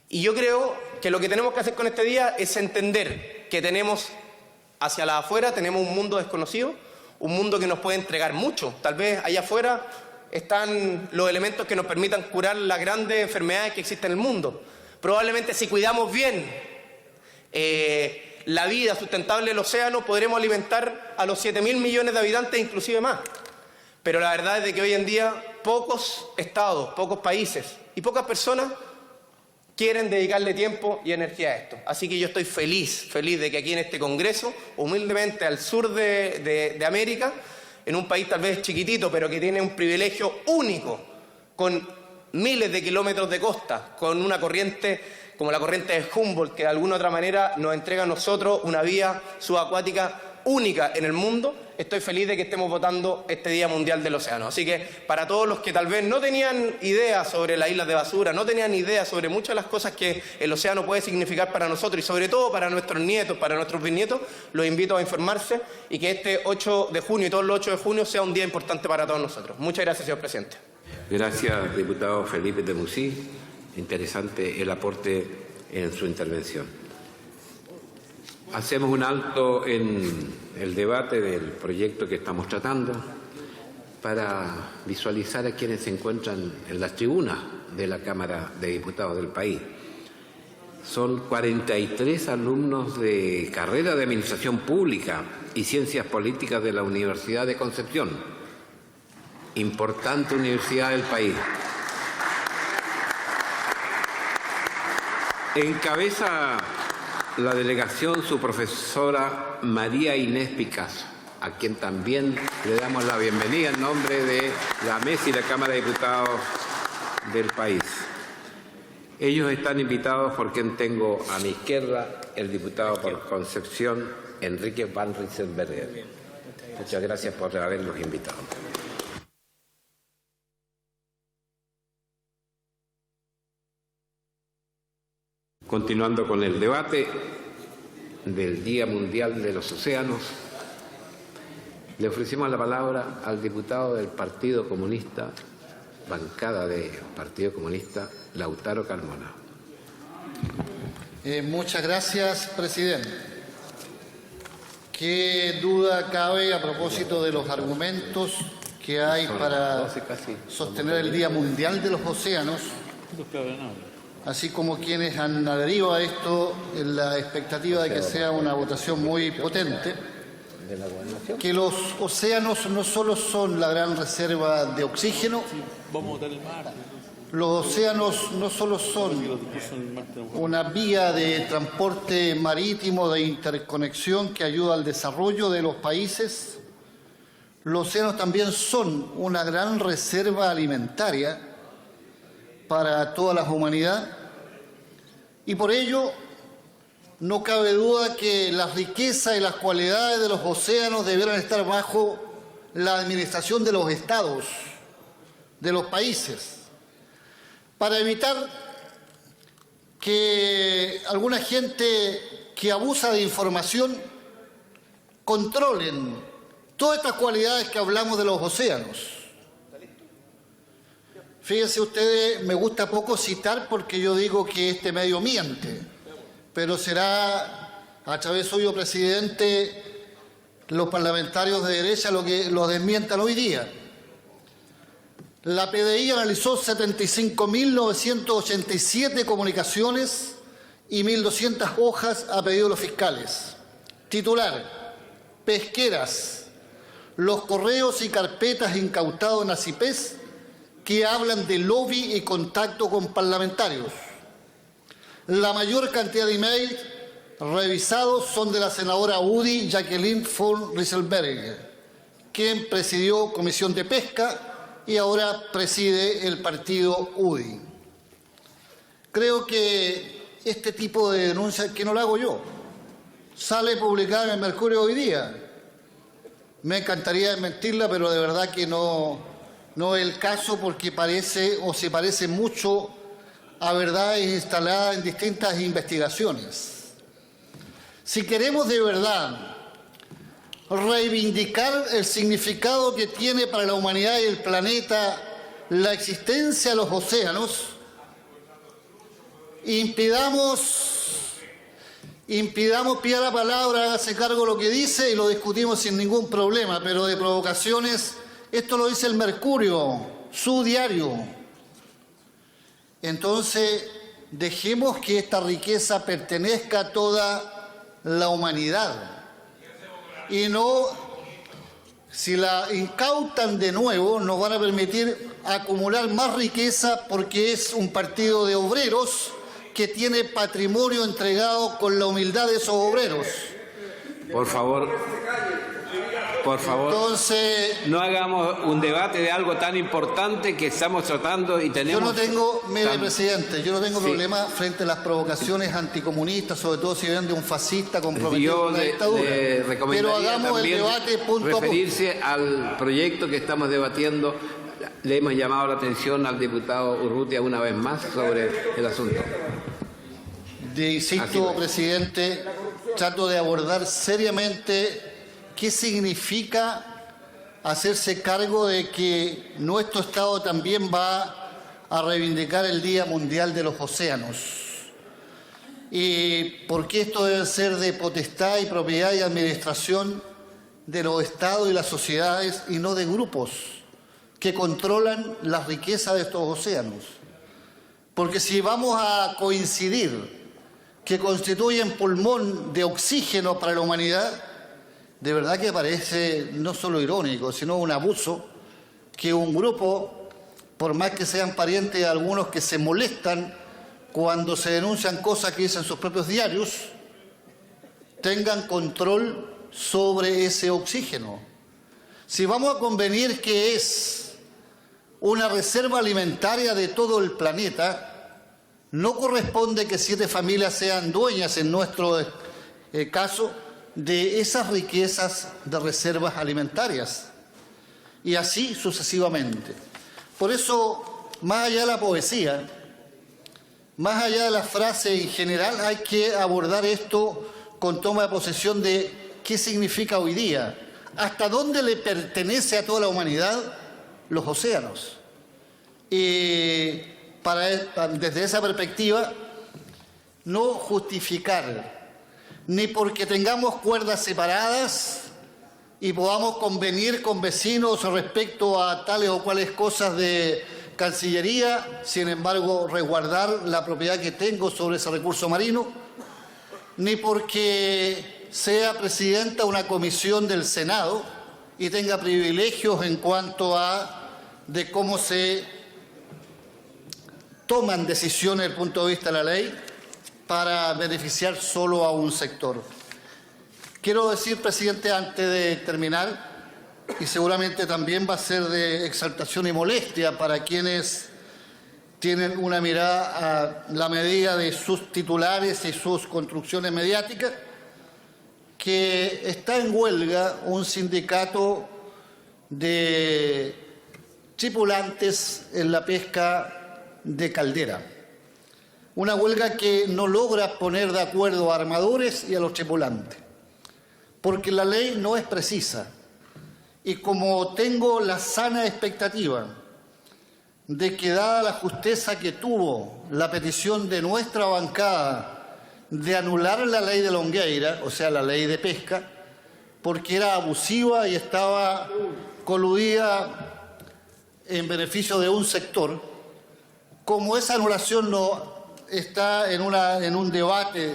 Y yo creo que lo que tenemos que hacer con este día es entender que tenemos hacia la afuera, tenemos un mundo desconocido, un mundo que nos puede entregar mucho. Tal vez allá afuera están los elementos que nos permitan curar las grandes enfermedades que existen en el mundo. Probablemente si cuidamos bien la vida sustentable del océano, podremos alimentar a los 7.000 millones de habitantes, inclusive más. Pero la verdad es de que hoy en día pocos estados, pocos países y pocas personas quieren dedicarle tiempo y energía a esto. Así que yo estoy feliz de que aquí en este Congreso, humildemente al sur de América, en un país tal vez chiquitito, pero que tiene un privilegio único, con miles de kilómetros de costa, con una corriente como la corriente de Humboldt, que de alguna otra manera nos entrega a nosotros una vía subacuática única en el mundo. Estoy feliz de que estemos votando este Día Mundial del Océano. Así que para todos los que tal vez no tenían idea sobre las islas de basura, no tenían idea sobre muchas de las cosas que el océano puede significar para nosotros y sobre todo para nuestros nietos, para nuestros bisnietos, los invito a informarse y que este 8 de junio y todos los 8 de junio sea un día importante para todos nosotros. Muchas gracias, señor presidente. Gracias, diputado Felipe de Musí. Interesante el aporte en su intervención. Hacemos un alto en el debate del proyecto que estamos tratando para visualizar a quienes se encuentran en las tribunas de la Cámara de Diputados del país. Son 43 alumnos de carrera de Administración Pública y Ciencias Políticas de la Universidad de Concepción, importante universidad del país. Encabeza la delegación su profesora María Inés Picasso, a quien también le damos la bienvenida en nombre de la Mesa y la Cámara de Diputados del país. Ellos están invitados por quien tengo a mi izquierda, el diputado por Concepción, Enrique Van Riesenberger. Muchas gracias por haberlos invitado. Continuando con el debate del Día Mundial de los Océanos, le ofrecemos la palabra al diputado del Partido Comunista, bancada del Partido Comunista, Lautaro Carmona. Muchas gracias, presidente. ¿Qué duda cabe a propósito de los argumentos que hay para sostener el Día Mundial de los Océanos? Así como quienes han adherido a esto en la expectativa de que sea una votación muy potente, que los océanos no solo son la gran reserva de oxígeno, los océanos no solo son una vía de transporte marítimo de interconexión que ayuda al desarrollo de los países, los océanos también son una gran reserva alimentaria para toda la humanidad, y por ello no cabe duda que las riquezas y las cualidades de los océanos debieran estar bajo la administración de los estados, de los países, para evitar que alguna gente que abusa de información controlen todas estas cualidades que hablamos de los océanos. Fíjense ustedes, me gusta poco citar porque yo digo que este medio miente, pero será a través suyo, presidente, los parlamentarios de derecha lo que lo desmientan hoy día. La PDI analizó 75.987 comunicaciones y 1.200 hojas a pedido de los fiscales. Titular: pesqueras, los correos y carpetas incautados en ACIPES que hablan de lobby y contacto con parlamentarios. La mayor cantidad de emails revisados son de la senadora UDI Jacqueline von Rieselberg, quien presidió Comisión de Pesca y ahora preside el partido UDI. Creo que este tipo de denuncias, que no la hago yo, sale publicada en el Mercurio hoy día. Me encantaría desmentirla, pero de verdad que no es el caso, porque parece o se parece mucho a verdades instaladas en distintas investigaciones. Si queremos de verdad reivindicar el significado que tiene para la humanidad y el planeta la existencia de los océanos, pida la palabra, hágase cargo de lo que dice y lo discutimos sin ningún problema, pero de provocaciones, esto lo dice el Mercurio, su diario. Entonces, dejemos que esta riqueza pertenezca a toda la humanidad. Y no, si la incautan de nuevo, nos van a permitir acumular más riqueza, porque es un partido de obreros que tiene patrimonio entregado con la humildad de esos obreros. Por favor, entonces, no hagamos un debate de algo tan importante que estamos tratando y tenemos... Yo no tengo, mire, presidente, yo no tengo problema frente a las provocaciones anticomunistas, sobre todo si vienen de un fascista comprometido con la dictadura. Pero hagamos el debate punto a punto. Referirse al proyecto que estamos debatiendo. Le hemos llamado la atención al diputado Urrutia una vez más sobre el asunto. Insisto, presidente, trato de abordar seriamente qué significa hacerse cargo de que nuestro Estado también va a reivindicar el Día Mundial de los Océanos. Y por qué esto debe ser de potestad y propiedad y administración de los Estados y las sociedades, y no de grupos que controlan la riqueza de estos océanos. Porque si vamos a coincidir que constituyen pulmón de oxígeno para la humanidad, de verdad que parece no solo irónico, sino un abuso que un grupo, por más que sean parientes de algunos que se molestan cuando se denuncian cosas que dicen sus propios diarios, tengan control sobre ese oxígeno. Si vamos a convenir que es una reserva alimentaria de todo el planeta, no corresponde que 7 familias sean dueñas, en nuestro caso, de esas riquezas de reservas alimentarias, y así sucesivamente. Por eso, más allá de la poesía, más allá de la frase en general, hay que abordar esto con toma de posesión de qué significa hoy día, hasta dónde le pertenece a toda la humanidad los océanos. Y desde esa perspectiva, no justificar, ni porque tengamos cuerdas separadas y podamos convenir con vecinos respecto a tales o cuales cosas de Cancillería, sin embargo resguardar la propiedad que tengo sobre ese recurso marino, ni porque sea presidenta de una comisión del Senado y tenga privilegios en cuanto a de cómo se toman decisiones desde el punto de vista de la ley para beneficiar solo a un sector. Quiero decir, presidente, antes de terminar, y seguramente también va a ser de exaltación y molestia para quienes tienen una mirada a la medida de sus titulares y sus construcciones mediáticas, que está en huelga un sindicato de tripulantes en la pesca de Caldera. Una huelga que no logra poner de acuerdo a armadores y a los tripulantes, porque la ley no es precisa. Y como tengo la sana expectativa de que, dada la justeza que tuvo la petición de nuestra bancada de anular la ley de Longueira, o sea, la ley de pesca, porque era abusiva y estaba coludida en beneficio de un sector, como esa anulación no está en un debate,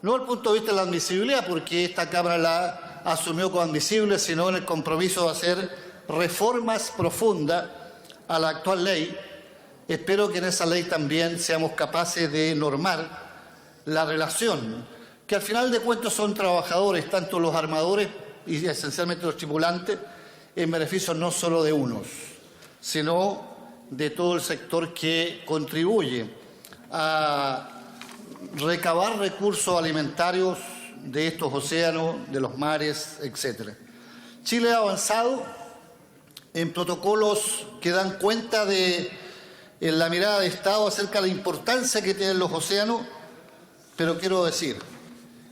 no desde el punto de vista de la admisibilidad, porque esta Cámara la asumió como admisible, sino en el compromiso de hacer reformas profundas a la actual ley. Espero que en esa ley también seamos capaces de normar la relación, que al final de cuentas son trabajadores, tanto los armadores y esencialmente los tripulantes, en beneficio no solo de unos, sino de todo el sector que contribuye a recabar recursos alimentarios de estos océanos, de los mares, etc. Chile ha avanzado en protocolos que dan cuenta de la mirada de Estado acerca de la importancia que tienen los océanos, pero quiero decir,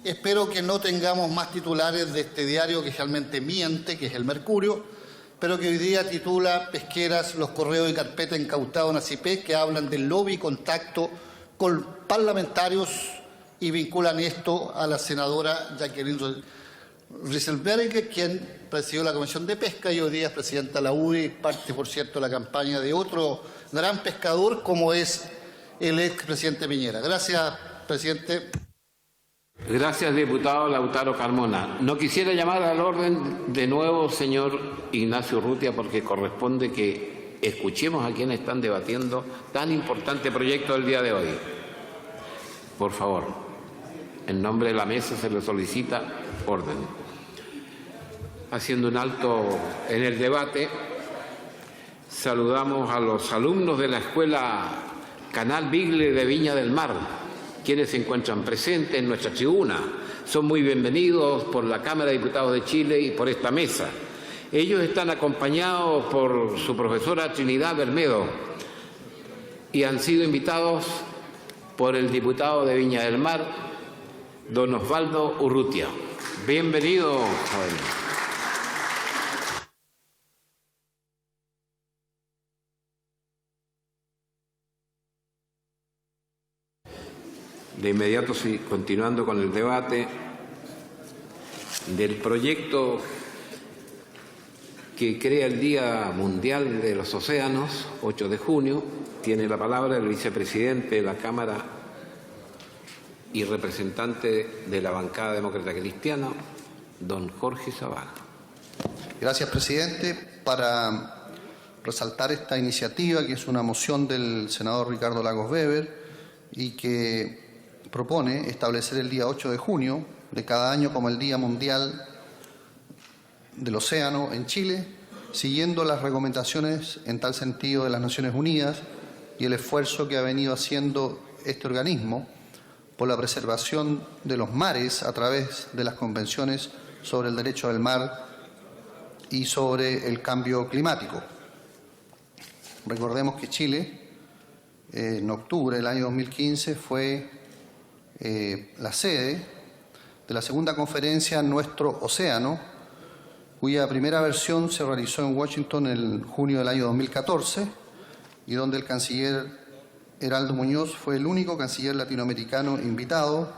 espero que no tengamos más titulares de este diario que realmente miente, que es el Mercurio, pero que hoy día titula Pesqueras, los correos y carpeta incautados en ACIPES, que hablan del lobby y contacto con parlamentarios y vinculan esto a la senadora Jacqueline Rieselberghe, quien presidió la Comisión de Pesca y hoy día es presidenta de la UDI, parte, por cierto, de la campaña de otro gran pescador como es el expresidente Piñera. Gracias, presidente. Gracias, diputado Lautaro Carmona. No quisiera llamar al orden de nuevo, señor Ignacio Urrutia, porque corresponde que escuchemos a quienes están debatiendo tan importante proyecto del día de hoy. Por favor, en nombre de la mesa se le solicita orden. Haciendo un alto en el debate, saludamos a los alumnos de la Escuela Canal Bigle de Viña del Mar, quienes se encuentran presentes en nuestra tribuna. Son muy bienvenidos por la Cámara de Diputados de Chile y por esta mesa. Ellos están acompañados por su profesora Trinidad Bermedo y han sido invitados por el diputado de Viña del Mar, don Osvaldo Urrutia. Bienvenido, jóvenes. De inmediato, continuando con el debate del proyecto que crea el Día Mundial de los Océanos, 8 de junio, tiene la palabra el vicepresidente de la Cámara y representante de la bancada demócrata cristiana, don Jorge Zavala. Gracias, presidente. Para resaltar esta iniciativa, que es una moción del senador Ricardo Lagos Weber y que propone establecer el día 8 de junio de cada año como el Día Mundial del Océano en Chile, siguiendo las recomendaciones en tal sentido de las Naciones Unidas y el esfuerzo que ha venido haciendo este organismo por la preservación de los mares a través de las convenciones sobre el derecho del mar y sobre el cambio climático. Recordemos que Chile, en octubre del año 2015, fue la sede de la segunda conferencia Nuestro Océano, cuya primera versión se realizó en Washington en junio del año 2014 y donde el canciller Heraldo Muñoz fue el único canciller latinoamericano invitado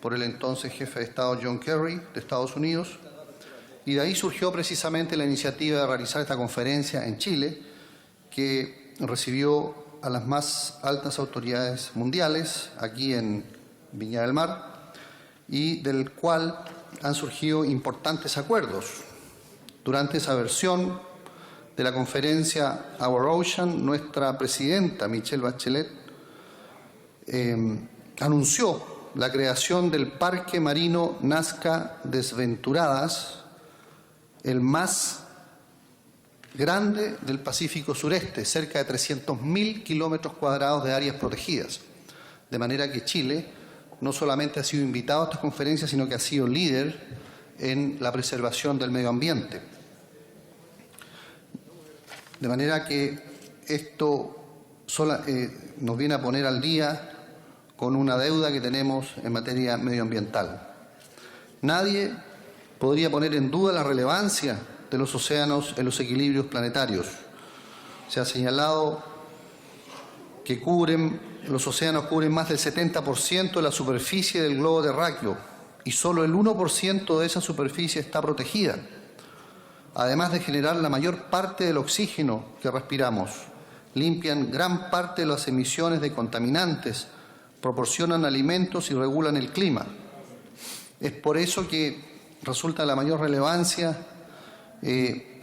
por el entonces jefe de Estado John Kerry de Estados Unidos, y de ahí surgió precisamente la iniciativa de realizar esta conferencia en Chile, que recibió a las más altas autoridades mundiales aquí en Viña del Mar y del cual han surgido importantes acuerdos. Durante esa versión de la conferencia Our Ocean, nuestra presidenta Michelle Bachelet anunció la creación del Parque Marino Nazca Desventuradas, el más grande del Pacífico Sureste, cerca de 300.000 kilómetros cuadrados de áreas protegidas. De manera que Chile no solamente ha sido invitado a estas conferencias, sino que ha sido líder en la preservación del medio ambiente. De manera que esto nos viene a poner al día con una deuda que tenemos en materia medioambiental. Nadie podría poner en duda la relevancia de los océanos en los equilibrios planetarios. Se ha señalado que los océanos cubren más del 70% de la superficie del globo terráqueo y solo el 1% de esa superficie está protegida, además de generar la mayor parte del oxígeno que respiramos. Limpian gran parte de las emisiones de contaminantes, proporcionan alimentos y regulan el clima. Es por eso que resulta de la mayor relevancia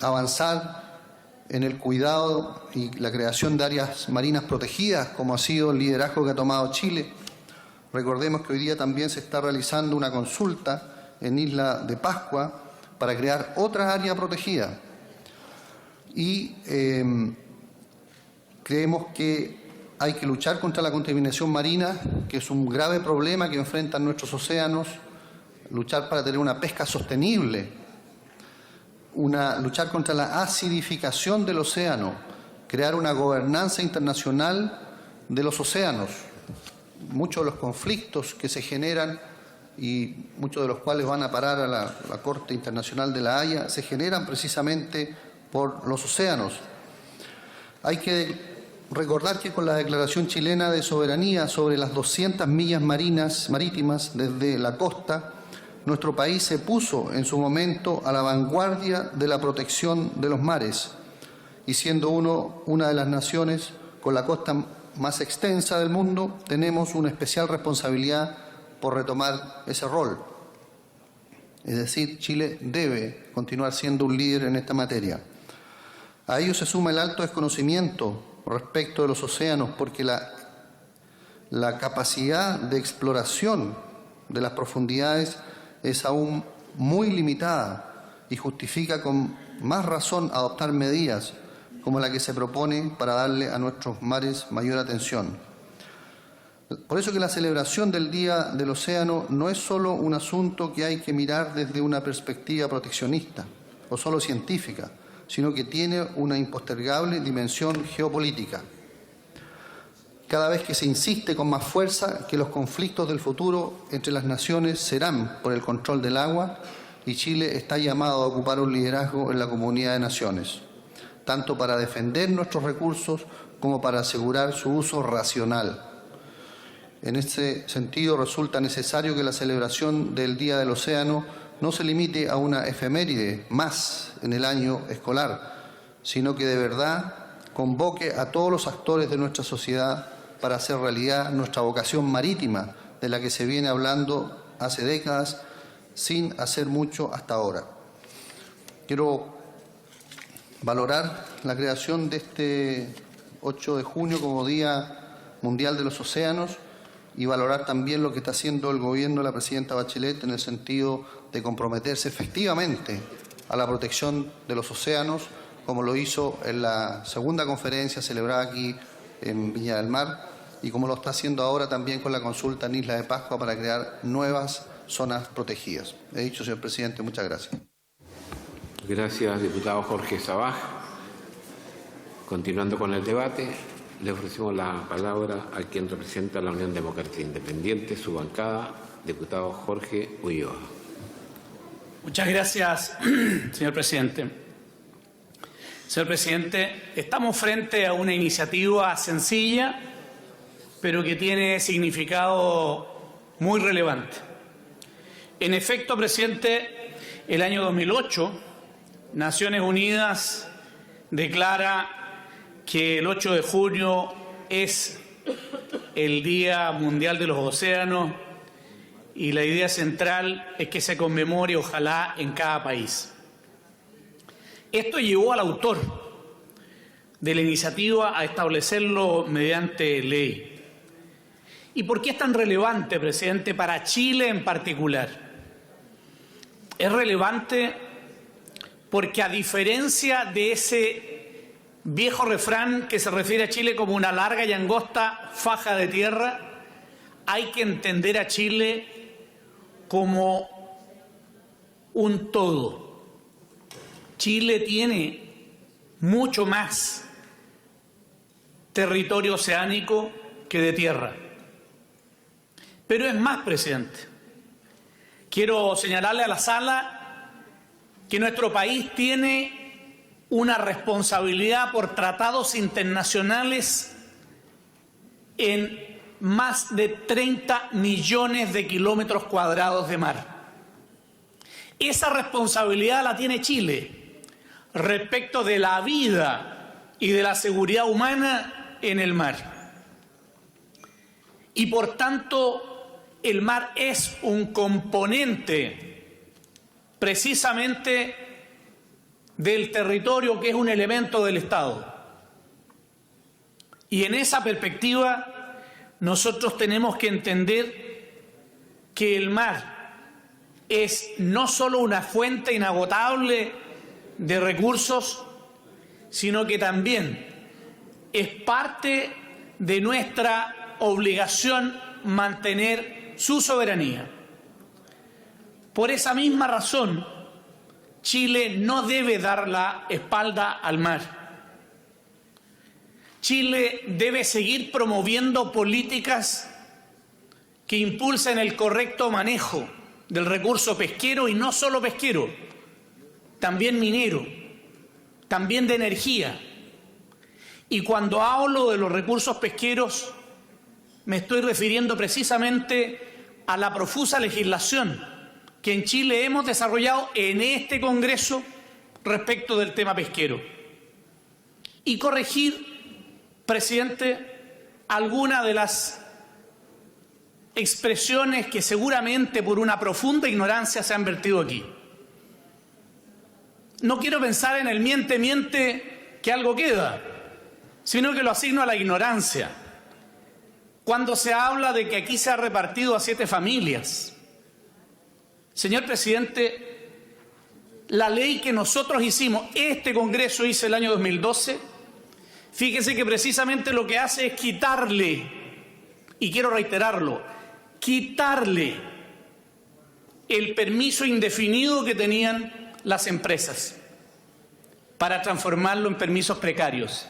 avanzar en el cuidado y la creación de áreas marinas protegidas, como ha sido el liderazgo que ha tomado Chile. Recordemos que hoy día también se está realizando una consulta en Isla de Pascua para crear otra área protegida. Y creemos que hay que luchar contra la contaminación marina, que es un grave problema que enfrentan nuestros océanos, luchar para tener una pesca sostenible, luchar contra la acidificación del océano, crear una gobernanza internacional de los océanos. Muchos de los conflictos que se generan y muchos de los cuales van a parar a la Corte Internacional de la Haya se generan precisamente por los océanos. Hay que recordar que con la Declaración Chilena de Soberanía sobre las 200 millas marítimas desde la costa, nuestro país se puso en su momento a la vanguardia de la protección de los mares y siendo una de las naciones con la costa más extensa del mundo, tenemos una especial responsabilidad por retomar ese rol. Es decir, Chile debe continuar siendo un líder en esta materia. A ello se suma el alto desconocimiento respecto de los océanos, porque la capacidad de exploración de las profundidades es aún muy limitada y justifica con más razón adoptar medidas como la que se propone para darle a nuestros mares mayor atención. Por eso que la celebración del Día del Océano no es solo un asunto que hay que mirar desde una perspectiva proteccionista o solo científica, sino que tiene una impostergable dimensión geopolítica. Cada vez que se insiste con más fuerza que los conflictos del futuro entre las naciones serán por el control del agua, y Chile está llamado a ocupar un liderazgo en la comunidad de naciones, tanto para defender nuestros recursos como para asegurar su uso racional. En este sentido, resulta necesario que la celebración del Día del Océano no se limite a una efeméride más en el año escolar, sino que de verdad convoque a todos los actores de nuestra sociedad para hacer realidad nuestra vocación marítima, de la que se viene hablando hace décadas, sin hacer mucho hasta ahora. Quiero valorar la creación de este 8 de junio como Día Mundial de los Océanos y valorar también lo que está haciendo el gobierno de la presidenta Bachelet en el sentido de comprometerse efectivamente a la protección de los océanos, como lo hizo en la segunda conferencia celebrada aquí en Viña del Mar y como lo está haciendo ahora también con la consulta en Isla de Pascua para crear nuevas zonas protegidas. He dicho, señor presidente, muchas gracias. Gracias, diputado Jorge Sabaj. Continuando con el debate, le ofrecemos la palabra a quien representa a la Unión Democrática Independiente, su bancada, diputado Jorge Ulloa. Muchas gracias, señor presidente. Señor presidente, estamos frente a una iniciativa sencilla, pero que tiene significado muy relevante. En efecto, presidente, el año 2008, Naciones Unidas declara que el 8 de junio es el Día Mundial de los Océanos y la idea central es que se conmemore, ojalá, en cada país. Esto llevó al autor de la iniciativa a establecerlo mediante ley. ¿Y por qué es tan relevante, presidente, para Chile en particular? Es relevante porque, a diferencia de ese viejo refrán que se refiere a Chile como una larga y angosta faja de tierra, hay que entender a Chile como un todo. Chile tiene mucho más territorio oceánico que de tierra. Pero es más, presidente. Quiero señalarle a la sala que nuestro país tiene una responsabilidad por tratados internacionales en más de 30 millones de kilómetros cuadrados de mar. Esa responsabilidad la tiene Chile respecto de la vida y de la seguridad humana en el mar. Y por tanto, el mar es un componente precisamente del territorio, que es un elemento del Estado. Y en esa perspectiva, nosotros tenemos que entender que el mar es no solo una fuente inagotable de recursos, sino que también es parte de nuestra obligación mantener su soberanía. Por esa misma razón, Chile no debe dar la espalda al mar. Chile debe seguir promoviendo políticas que impulsen el correcto manejo del recurso pesquero, y no solo pesquero, también minero, también de energía. Y cuando hablo de los recursos pesqueros, me estoy refiriendo precisamente a la profusa legislación que en Chile hemos desarrollado en este Congreso respecto del tema pesquero. Y corregir, presidente, algunas de las expresiones que seguramente por una profunda ignorancia se han vertido aquí. No quiero pensar en el miente que algo queda, sino que lo asigno a la ignorancia. Cuando se habla de que aquí se ha repartido a 7 familias. Señor presidente, la ley que nosotros hicimos, este Congreso hizo el año 2012, fíjese que precisamente lo que hace es quitarle, y quiero reiterarlo, quitarle el permiso indefinido que tenían las empresas para transformarlo en permisos precarios.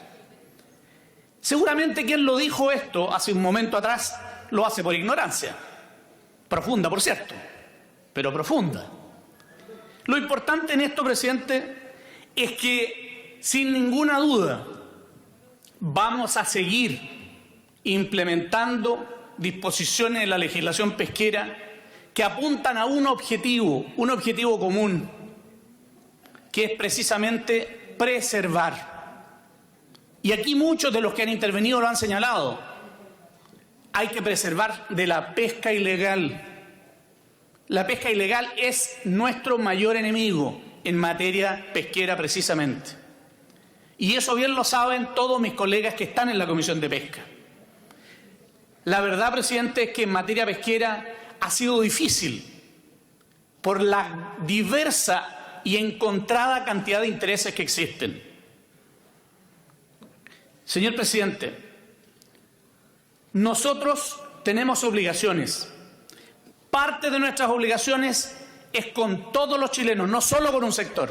Seguramente quien lo dijo esto hace un momento atrás lo hace por ignorancia, profunda por cierto, pero profunda. Lo importante en esto, presidente, es que sin ninguna duda vamos a seguir implementando disposiciones de la legislación pesquera que apuntan a un objetivo común, que es precisamente preservar. Y aquí muchos de los que han intervenido lo han señalado. Hay que preservar de la pesca ilegal. La pesca ilegal es nuestro mayor enemigo en materia pesquera precisamente. Y eso bien lo saben todos mis colegas que están en la Comisión de Pesca. La verdad, presidente, es que en materia pesquera ha sido difícil por la diversa y encontrada cantidad de intereses que existen. Señor presidente, nosotros tenemos obligaciones. Parte de nuestras obligaciones es con todos los chilenos, no solo con un sector.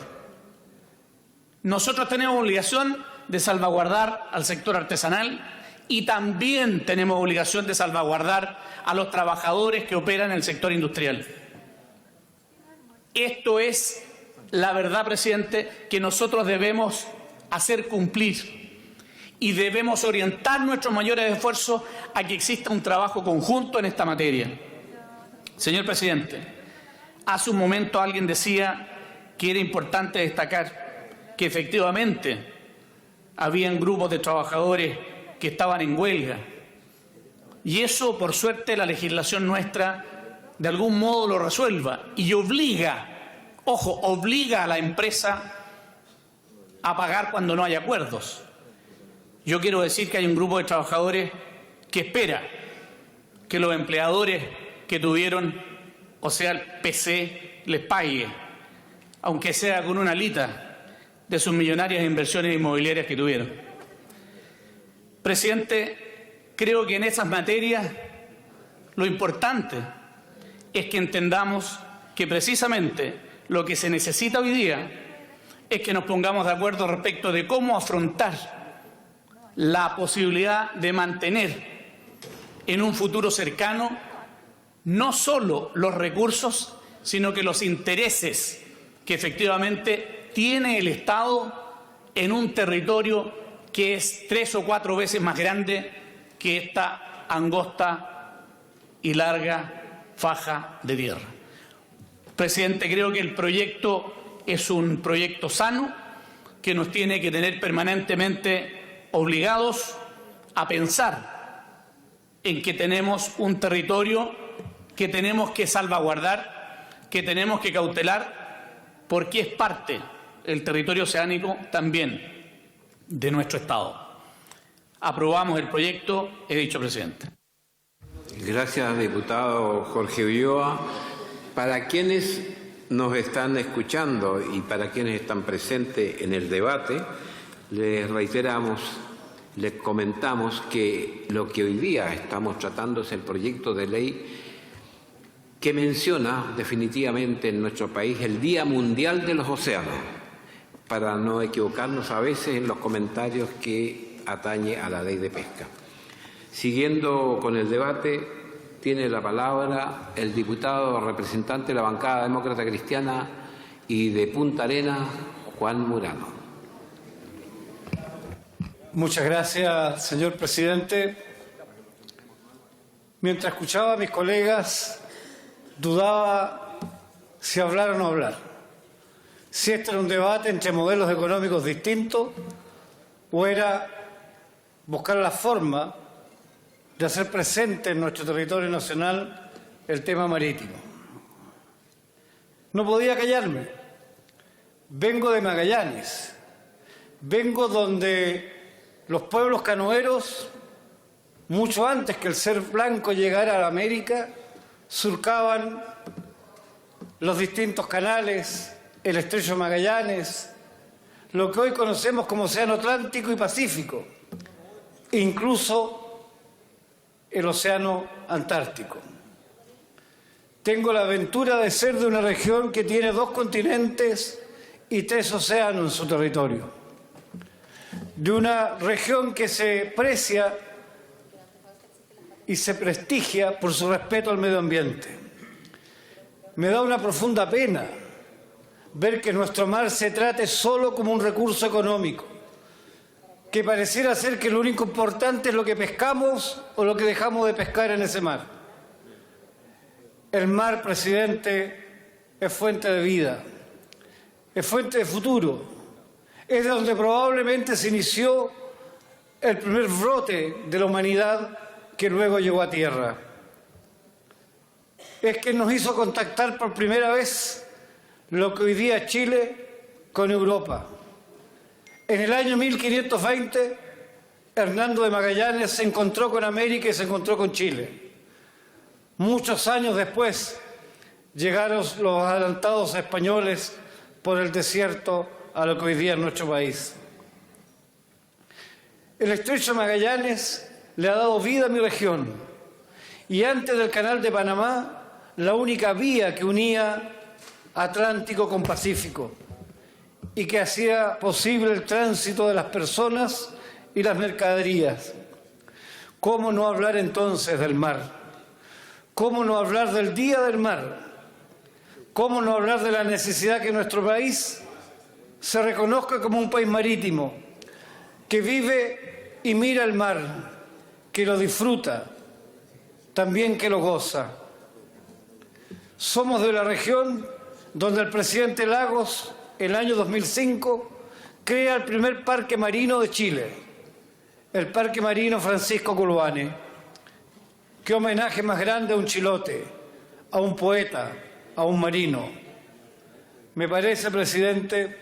Nosotros tenemos obligación de salvaguardar al sector artesanal y también tenemos obligación de salvaguardar a los trabajadores que operan en el sector industrial. Esto es la verdad, presidente, que nosotros debemos hacer cumplir y debemos orientar nuestros mayores esfuerzos a que exista un trabajo conjunto en esta materia. Señor presidente, hace un momento alguien decía que era importante destacar que efectivamente habían grupos de trabajadores que estaban en huelga. Y eso, por suerte, la legislación nuestra de algún modo lo resuelva y obliga a la empresa a pagar cuando no hay acuerdos. Yo quiero decir que hay un grupo de trabajadores que espera que los empleadores que tuvieron, o sea, el PC, les pague, aunque sea con una alita de sus millonarias inversiones inmobiliarias que tuvieron. Presidente, creo que en esas materias lo importante es que entendamos que precisamente lo que se necesita hoy día es que nos pongamos de acuerdo respecto de cómo afrontar la posibilidad de mantener en un futuro cercano no solo los recursos, sino que los intereses que efectivamente tiene el Estado en un territorio que es 3 o 4 veces más grande que esta angosta y larga faja de tierra. Presidente, creo que el proyecto es un proyecto sano que nos tiene que tener permanentemente obligados a pensar en que tenemos un territorio que tenemos que salvaguardar, que tenemos que cautelar, porque es parte, el territorio oceánico también, de nuestro Estado. Aprobamos el proyecto, he dicho, presidente. Gracias, diputado Jorge Ulloa. Para quienes nos están escuchando y para quienes están presentes en el debate, les reiteramos, les comentamos que lo que hoy día estamos tratando es el proyecto de ley que menciona definitivamente en nuestro país el Día Mundial de los Océanos, para no equivocarnos a veces en los comentarios que atañe a la ley de pesca. Siguiendo con el debate, tiene la palabra el diputado representante de la bancada demócrata cristiana y de Punta Arenas, Juan Murano. Muchas gracias, señor presidente. Mientras escuchaba a mis colegas, dudaba si hablar o no hablar. Si este era un debate entre modelos económicos distintos o era buscar la forma de hacer presente en nuestro territorio nacional el tema marítimo. No podía callarme. Vengo de Magallanes. Vengo donde los pueblos canoeros, mucho antes que el ser blanco llegara a la América, surcaban los distintos canales, el estrecho de Magallanes, lo que hoy conocemos como Océano Atlántico y Pacífico, incluso el Océano Antártico. Tengo la aventura de ser de una región que tiene 2 continentes y 3 océanos en su territorio. De una región que se precia y se prestigia por su respeto al medio ambiente. Me da una profunda pena ver que nuestro mar se trate solo como un recurso económico, que pareciera ser que lo único importante es lo que pescamos o lo que dejamos de pescar en ese mar. El mar, presidente, es fuente de vida, es fuente de futuro, es de donde probablemente se inició el primer brote de la humanidad que luego llegó a tierra. Es que nos hizo contactar por primera vez lo que hoy día es Chile con Europa. En el año 1520, Hernando de Magallanes se encontró con América y se encontró con Chile. Muchos años después llegaron los adelantados españoles por el desierto a lo que hoy día es nuestro país. El estrecho de Magallanes le ha dado vida a mi región y antes del Canal de Panamá, la única vía que unía Atlántico con Pacífico y que hacía posible el tránsito de las personas y las mercaderías. ¿Cómo no hablar entonces del mar? ¿Cómo no hablar del Día del Mar? ¿Cómo no hablar de la necesidad que nuestro país se reconozca como un país marítimo, que vive y mira el mar, que lo disfruta, también que lo goza? Somos de la región donde el presidente Lagos, el año 2005, crea el primer parque marino de Chile, el Parque Marino Francisco Coluane. ¿Qué homenaje más grande a un chilote, a un poeta, a un marino? Me parece, presidente,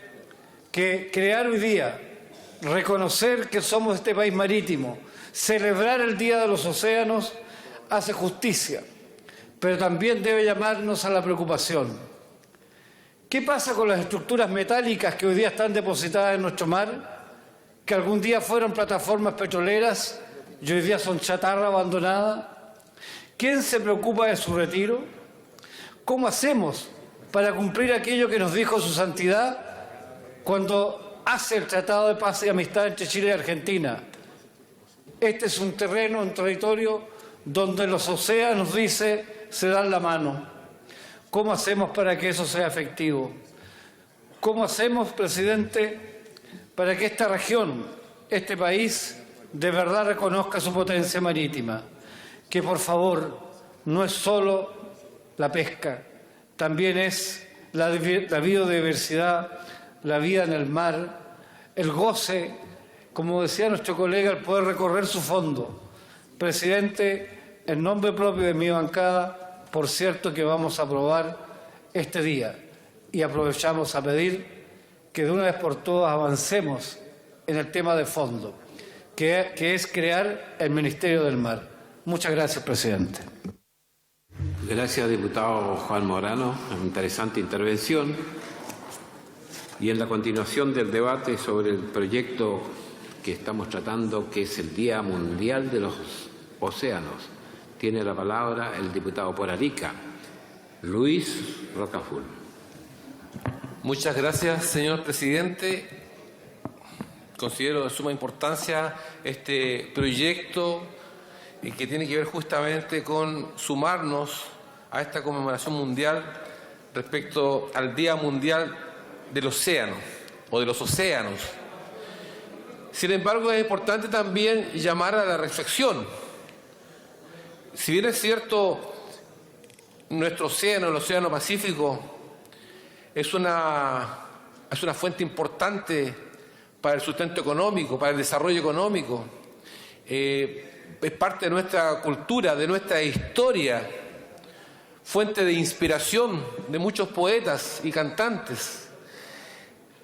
que crear hoy día, reconocer que somos este país marítimo, celebrar el Día de los Océanos, hace justicia, pero también debe llamarnos a la preocupación. ¿Qué pasa con las estructuras metálicas que hoy día están depositadas en nuestro mar, que algún día fueron plataformas petroleras y hoy día son chatarra abandonada? ¿Quién se preocupa de su retiro? ¿Cómo hacemos para cumplir aquello que nos dijo su santidad cuando hace el Tratado de Paz y Amistad entre Chile y Argentina? Este es un terreno, un territorio donde los océanos, dice, se dan la mano. ¿Cómo hacemos para que eso sea efectivo? ¿Cómo hacemos, presidente, para que esta región, este país, de verdad reconozca su potencia marítima? Que, por favor, no es solo la pesca, también es la biodiversidad, la vida en el mar, el goce, como decía nuestro colega, el poder recorrer su fondo. Presidente, en nombre propio de mi bancada, por cierto que vamos a aprobar este día y aprovechamos a pedir que de una vez por todas avancemos en el tema de fondo, que es crear el Ministerio del Mar. Muchas gracias, presidente. Gracias, diputado Juan Morano. Interesante intervención. Y en la continuación del debate sobre el proyecto que estamos tratando, que es el Día Mundial de los Océanos, tiene la palabra el diputado por Arica, Luis Rocaful. Muchas gracias, señor presidente. Considero de suma importancia este proyecto que tiene que ver justamente con sumarnos a esta conmemoración mundial respecto al Día Mundial del Océano o de los océanos. Sin embargo, es importante también llamar a la reflexión. Si bien es cierto, nuestro océano, el Océano Pacífico, es una fuente importante para el sustento económico, para el desarrollo económico, es parte de nuestra cultura, de nuestra historia, fuente de inspiración de muchos poetas y cantantes.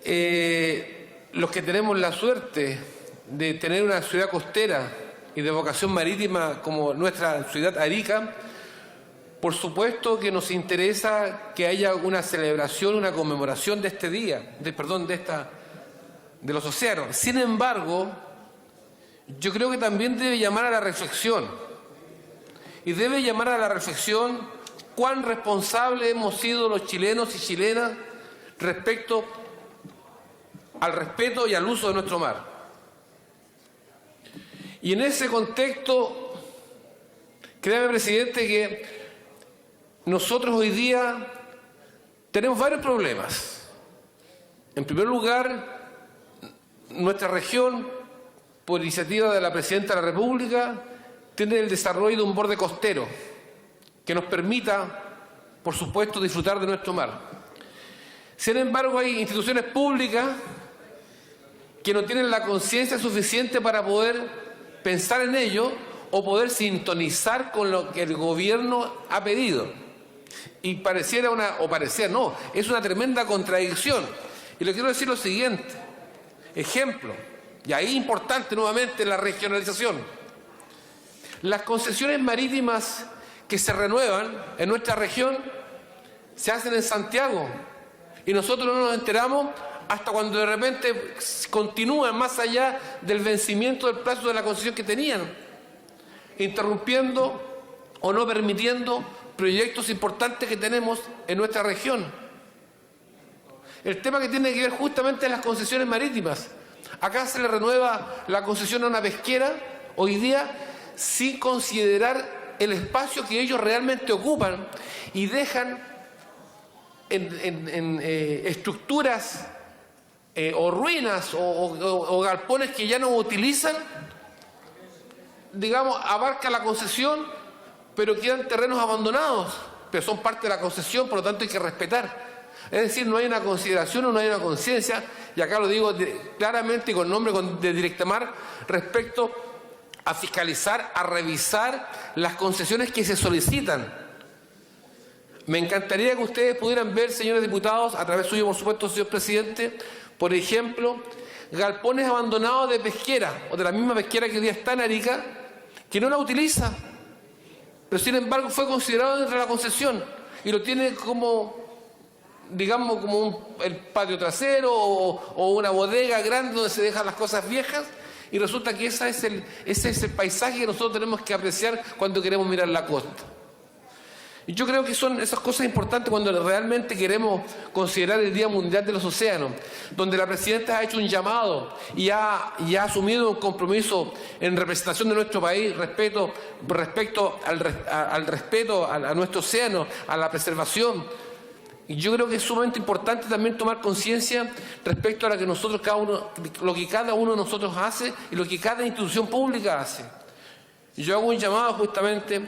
Los que tenemos la suerte de tener una ciudad costera y de vocación marítima como nuestra ciudad Arica, por supuesto que nos interesa que haya una celebración, una conmemoración de este día, de los océanos. Sin embargo, yo creo que también debe llamar a la reflexión, y debe llamar a la reflexión cuán responsables hemos sido los chilenos y chilenas respecto al respeto y al uso de nuestro mar. Y en ese contexto, créame, presidente, que nosotros hoy día tenemos varios problemas. En primer lugar, nuestra región, por iniciativa de la Presidenta de la República, tiene el desarrollo de un borde costero que nos permita, por supuesto, disfrutar de nuestro mar. Sin embargo, hay instituciones públicas que no tienen la conciencia suficiente para poder pensar en ello o poder sintonizar con lo que el gobierno ha pedido. Y es una tremenda contradicción. Y le quiero decir lo siguiente. Ejemplo, y ahí importante nuevamente la regionalización. Las concesiones marítimas que se renuevan en nuestra región se hacen en Santiago y nosotros no nos enteramos hasta cuando de repente continúan más allá del vencimiento del plazo de la concesión que tenían, interrumpiendo o no permitiendo proyectos importantes que tenemos en nuestra región. El tema que tiene que ver justamente es las concesiones marítimas. Acá se le renueva la concesión a una pesquera hoy día sin considerar el espacio que ellos realmente ocupan y dejan en estructuras o ruinas o galpones que ya no utilizan, digamos, abarca la concesión, pero quedan terrenos abandonados, pero son parte de la concesión, por lo tanto hay que respetar. Es decir, no hay una consideración o no hay una conciencia, y acá lo digo claramente y con nombre de Directamar, respecto a fiscalizar, a revisar las concesiones que se solicitan. Me encantaría que ustedes pudieran ver, señores diputados, a través suyo, por supuesto, señor presidente, por ejemplo, galpones abandonados de pesquera, o de la misma pesquera que hoy día está en Arica, que no la utiliza, pero sin embargo fue considerado dentro de la concesión, y lo tiene como, digamos, como el patio trasero o una bodega grande donde se dejan las cosas viejas, y resulta que ese es el paisaje que nosotros tenemos que apreciar cuando queremos mirar la costa. Y yo creo que son esas cosas importantes cuando realmente queremos considerar el Día Mundial de los Océanos, donde la Presidenta ha hecho un llamado y ha asumido un compromiso en representación de nuestro país respecto al respeto a nuestro océano, a la preservación. Y yo creo que es sumamente importante también tomar conciencia respecto a lo que cada uno de nosotros hace y lo que cada institución pública hace. Y yo hago un llamado justamente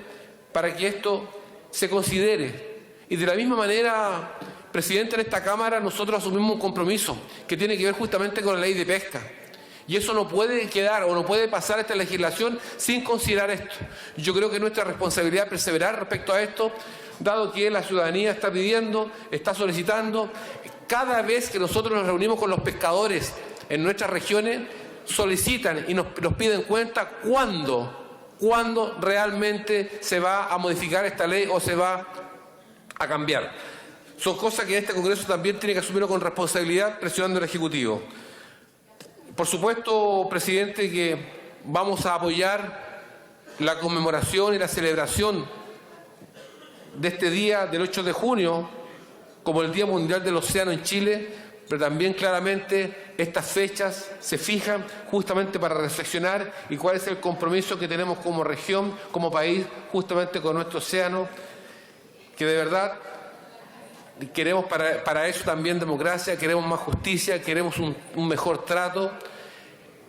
para que esto se considere. Y de la misma manera, Presidente, en esta Cámara nosotros asumimos un compromiso que tiene que ver justamente con la ley de pesca. Y eso no puede quedar o no puede pasar esta legislación sin considerar esto. Yo creo que nuestra responsabilidad es perseverar respecto a esto, dado que la ciudadanía está pidiendo, está solicitando. Cada vez que nosotros nos reunimos con los pescadores en nuestras regiones, solicitan y nos piden cuenta cuándo realmente se va a modificar esta ley o se va a cambiar. Son cosas que este Congreso también tiene que asumirlo con responsabilidad, presionando al Ejecutivo. Por supuesto, Presidente, que vamos a apoyar la conmemoración y la celebración de este día del 8 de junio como el Día Mundial del Océano en Chile, pero también claramente estas fechas se fijan justamente para reflexionar y cuál es el compromiso que tenemos como región, como país, justamente con nuestro océano, que de verdad queremos para eso también democracia, queremos más justicia, queremos un mejor trato.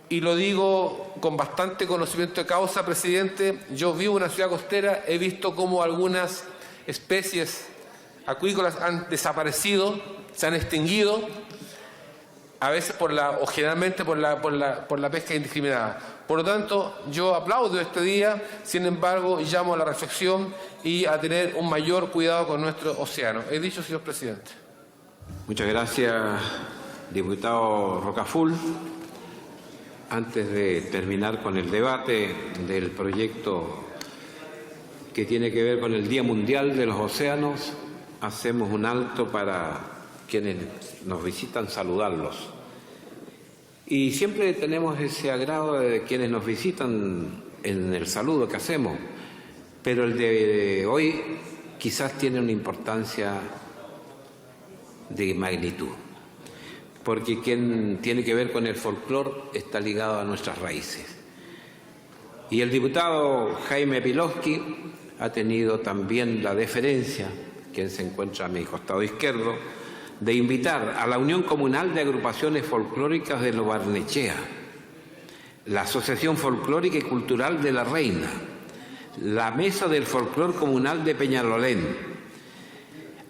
Y lo digo con bastante conocimiento de causa, Presidente. Yo vivo en una ciudad costera, he visto cómo algunas especies acuícolas han desaparecido, se han extinguido, a veces generalmente por la pesca indiscriminada. Por lo tanto, yo aplaudo este día, sin embargo, llamo a la reflexión y a tener un mayor cuidado con nuestro océano. He dicho, señor Presidente. Muchas gracias, diputado Rocaful. Antes de terminar con el debate del proyecto que tiene que ver con el Día Mundial de los Océanos, hacemos un alto para quienes nos visitan, saludarlos. Y siempre tenemos ese agrado de quienes nos visitan en el saludo que hacemos, pero el de hoy quizás tiene una importancia de magnitud, porque quien tiene que ver con el folclore está ligado a nuestras raíces. Y el diputado Jaime Pilowski ha tenido también la deferencia, quien se encuentra a mi costado izquierdo, de invitar a la Unión Comunal de Agrupaciones Folclóricas de Lo Barnechea, la Asociación Folclórica y Cultural de La Reina, la Mesa del Folclor Comunal de Peñalolén,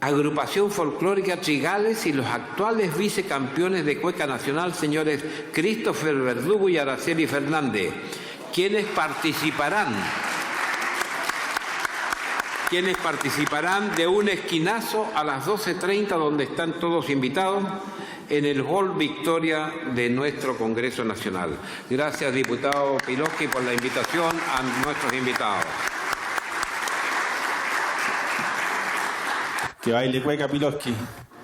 Agrupación Folclórica Trigales y los actuales vicecampeones de cueca nacional, señores Christopher Verdugo y Araceli Fernández, quienes participarán de un esquinazo a las 12:30, donde están todos invitados, en el Hall Victoria de nuestro Congreso Nacional. Gracias, diputado Pilowski, por la invitación a nuestros invitados. Que baile cueca, Pilowski.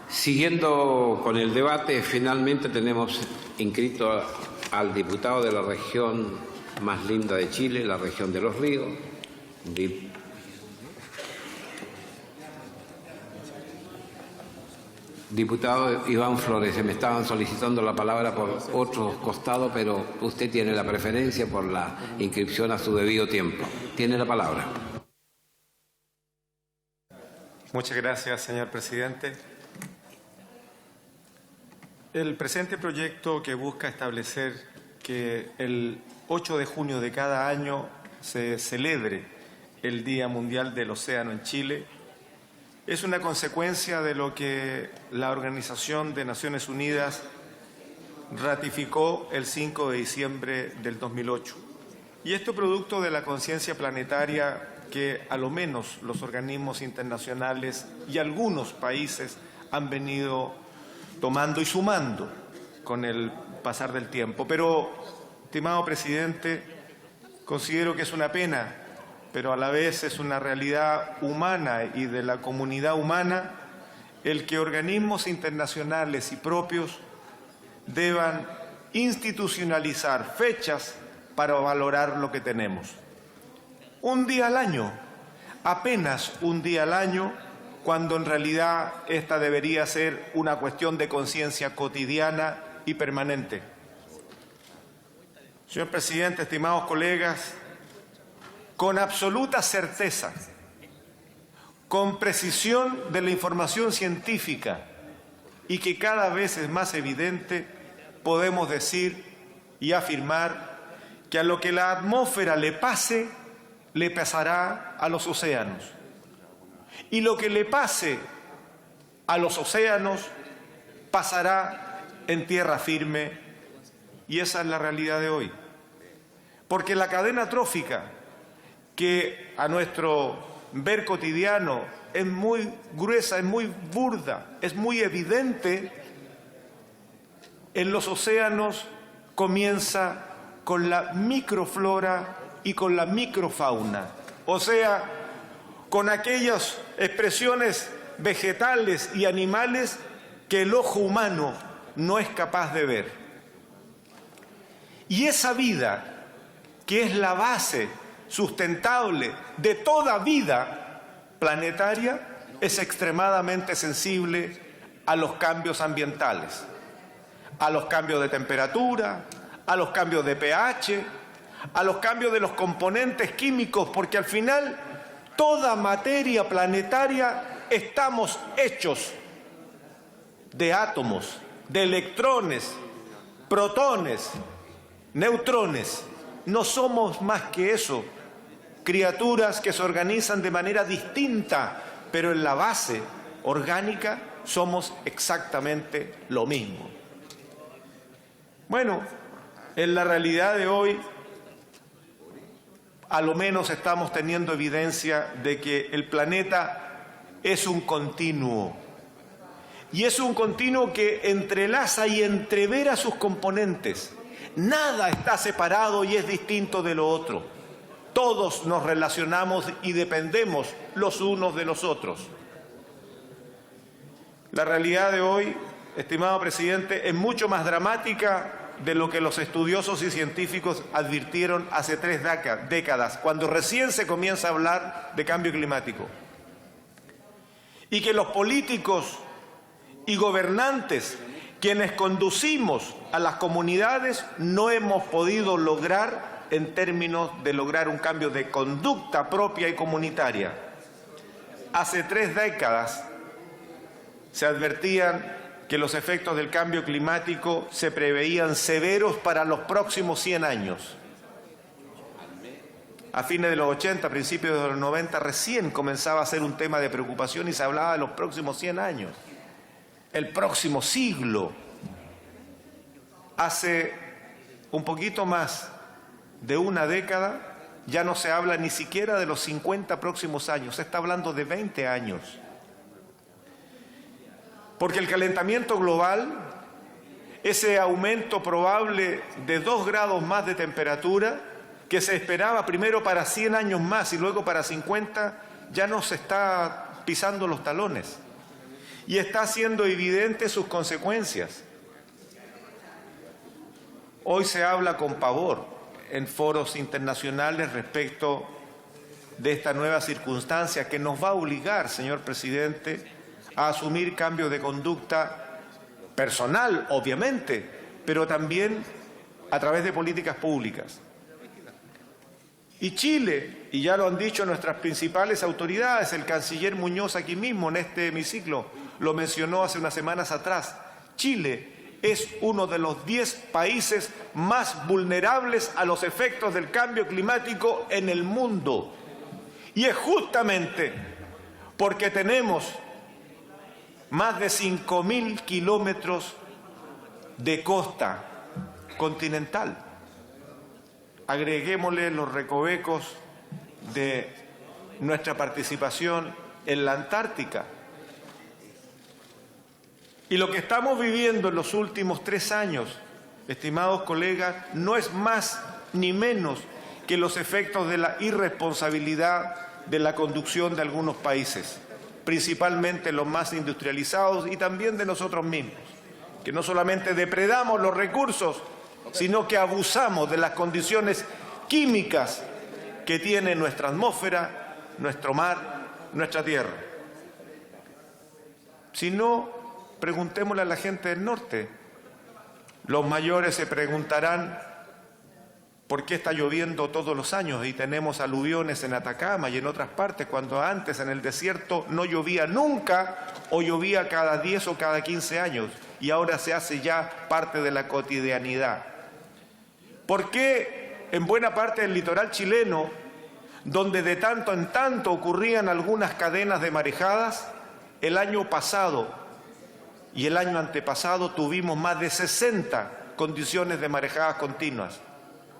Siguiendo con el debate, finalmente tenemos inscrito al diputado de la región más linda de Chile, la región de Los Ríos, diputado Iván Flores. Se me estaban solicitando la palabra por otro costado, pero usted tiene la preferencia por la inscripción a su debido tiempo. Tiene la palabra. Muchas gracias, señor presidente. El presente proyecto, que busca establecer que el 8 de junio de cada año se celebre el Día Mundial del Océano en Chile, es una consecuencia de lo que la Organización de Naciones Unidas ratificó el 5 de diciembre del 2008. Y esto producto de la conciencia planetaria que a lo menos los organismos internacionales y algunos países han venido tomando y sumando con el pasar del tiempo. Pero, estimado presidente, considero que es una pena, pero a la vez es una realidad humana y de la comunidad humana el que organismos internacionales y propios deban institucionalizar fechas para valorar lo que tenemos. Un día al año, apenas un día al año, cuando en realidad esta debería ser una cuestión de conciencia cotidiana y permanente. Señor presidente, estimados colegas, con absoluta certeza, con precisión de la información científica y que cada vez es más evidente, podemos decir y afirmar que a lo que la atmósfera le pase, le pasará a los océanos. Y lo que le pase a los océanos pasará en tierra firme, y esa es la realidad de hoy. Porque la cadena trófica, que a nuestro ver cotidiano es muy gruesa, es muy burda, es muy evidente, en los océanos comienza con la microflora y con la microfauna, o sea, con aquellas expresiones vegetales y animales que el ojo humano no es capaz de ver. Y esa vida, que es la base sustentable de toda vida planetaria, es extremadamente sensible a los cambios ambientales, a los cambios de temperatura, a los cambios de pH, a los cambios de los componentes químicos, porque al final toda materia planetaria estamos hechos de átomos, de electrones, protones, neutrones. No somos más que eso, criaturas que se organizan de manera distinta, pero en la base orgánica somos exactamente lo mismo. Bueno, en la realidad de hoy, a lo menos estamos teniendo evidencia de que el planeta es un continuo. Y es un continuo que entrelaza y entrevera sus componentes. Nada está separado y es distinto de lo otro. Todos nos relacionamos y dependemos los unos de los otros. La realidad de hoy, estimado presidente, es mucho más dramática de lo que los estudiosos y científicos advirtieron hace 3 décadas, cuando recién se comienza a hablar de cambio climático. Y que los políticos y gobernantes, quienes conducimos a las comunidades, no hemos podido lograr en términos de lograr un cambio de conducta propia y comunitaria. Hace 3 décadas se advertían que los efectos del cambio climático se preveían severos para los próximos 100 años. A fines de los 80, principios de los 90, recién comenzaba a ser un tema de preocupación y se hablaba de los próximos 100 años, el próximo siglo. Hace un poquito más de una década ya no se habla ni siquiera de los 50 próximos años, se está hablando de 20 años. Porque el calentamiento global, ese aumento probable de 2 grados más de temperatura, que se esperaba primero para 100 años más y luego para 50, ya nos está pisando los talones y está haciendo evidentes sus consecuencias. Hoy se habla con pavor en foros internacionales respecto de esta nueva circunstancia que nos va a obligar, señor presidente, a asumir cambios de conducta personal, obviamente, pero también a través de políticas públicas. Y Chile, y ya lo han dicho nuestras principales autoridades, el canciller Muñoz aquí mismo en este hemiciclo lo mencionó hace unas semanas atrás, Chile es uno de los 10 países más vulnerables a los efectos del cambio climático en el mundo. Y es justamente porque tenemos más de 5.000 kilómetros de costa continental. Agreguémosle los recovecos de nuestra participación en la Antártica. Y lo que estamos viviendo en los últimos 3 años, estimados colegas, no es más ni menos que los efectos de la irresponsabilidad de la conducción de algunos países, principalmente los más industrializados y también de nosotros mismos, que no solamente depredamos los recursos, sino que abusamos de las condiciones químicas que tiene nuestra atmósfera nuestro mar, nuestra tierra. Si no, preguntémosle a la gente del norte. Los mayores se preguntarán por qué está lloviendo todos los años y tenemos aluviones en Atacama y en otras partes, cuando antes en el desierto no llovía nunca o llovía cada 10 o cada 15 años y ahora se hace ya parte de la cotidianidad. ¿Por qué en buena parte del litoral chileno, donde de tanto en tanto ocurrían algunas cadenas de marejadas, el año pasado y el año antepasado tuvimos más de 60 condiciones de marejadas continuas,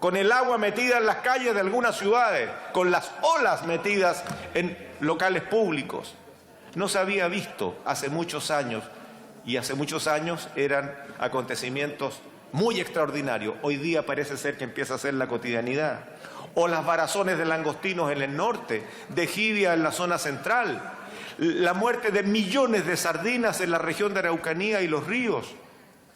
con el agua metida en las calles de algunas ciudades, con las olas metidas en locales públicos? No se había visto hace muchos años, y hace muchos años eran acontecimientos muy extraordinarios. Hoy día parece ser que empieza a ser la cotidianidad. O las varazones de langostinos en el norte, de jibia en la zona central, la muerte de millones de sardinas en la región de Araucanía y los ríos,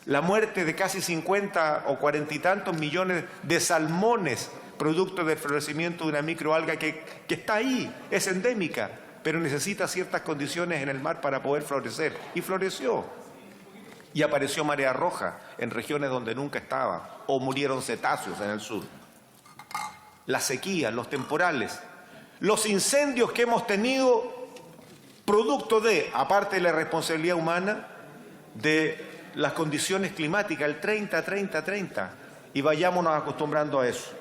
la muerte de casi 50 o 40 y tantos millones de salmones, producto del florecimiento de una microalga que está ahí, es endémica, pero necesita ciertas condiciones en el mar para poder florecer. Y floreció. Y apareció marea roja en regiones donde nunca estaba, o murieron cetáceos en el sur. La sequía, los temporales, los incendios que hemos tenido producto de, aparte de la responsabilidad humana, de las condiciones climáticas, el 30-30-30, y vayámonos acostumbrando a eso.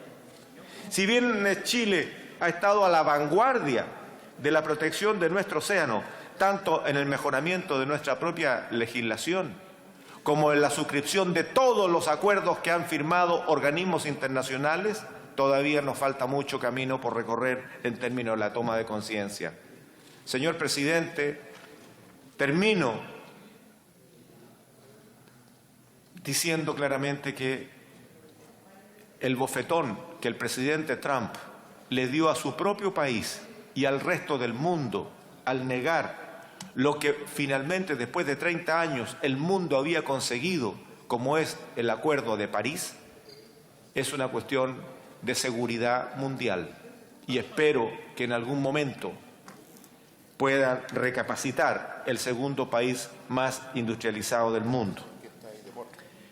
Si bien Chile ha estado a la vanguardia de la protección de nuestro océano, tanto en el mejoramiento de nuestra propia legislación, como en la suscripción de todos los acuerdos que han firmado organismos internacionales, todavía nos falta mucho camino por recorrer en términos de la toma de conciencia. Señor presidente, termino diciendo claramente que el bofetón que el presidente Trump le dio a su propio país y al resto del mundo al negar lo que finalmente después de 30 años el mundo había conseguido, como es el Acuerdo de París, es una cuestión de seguridad mundial. Y espero que en algún momento pueda recapacitar el segundo país más industrializado del mundo.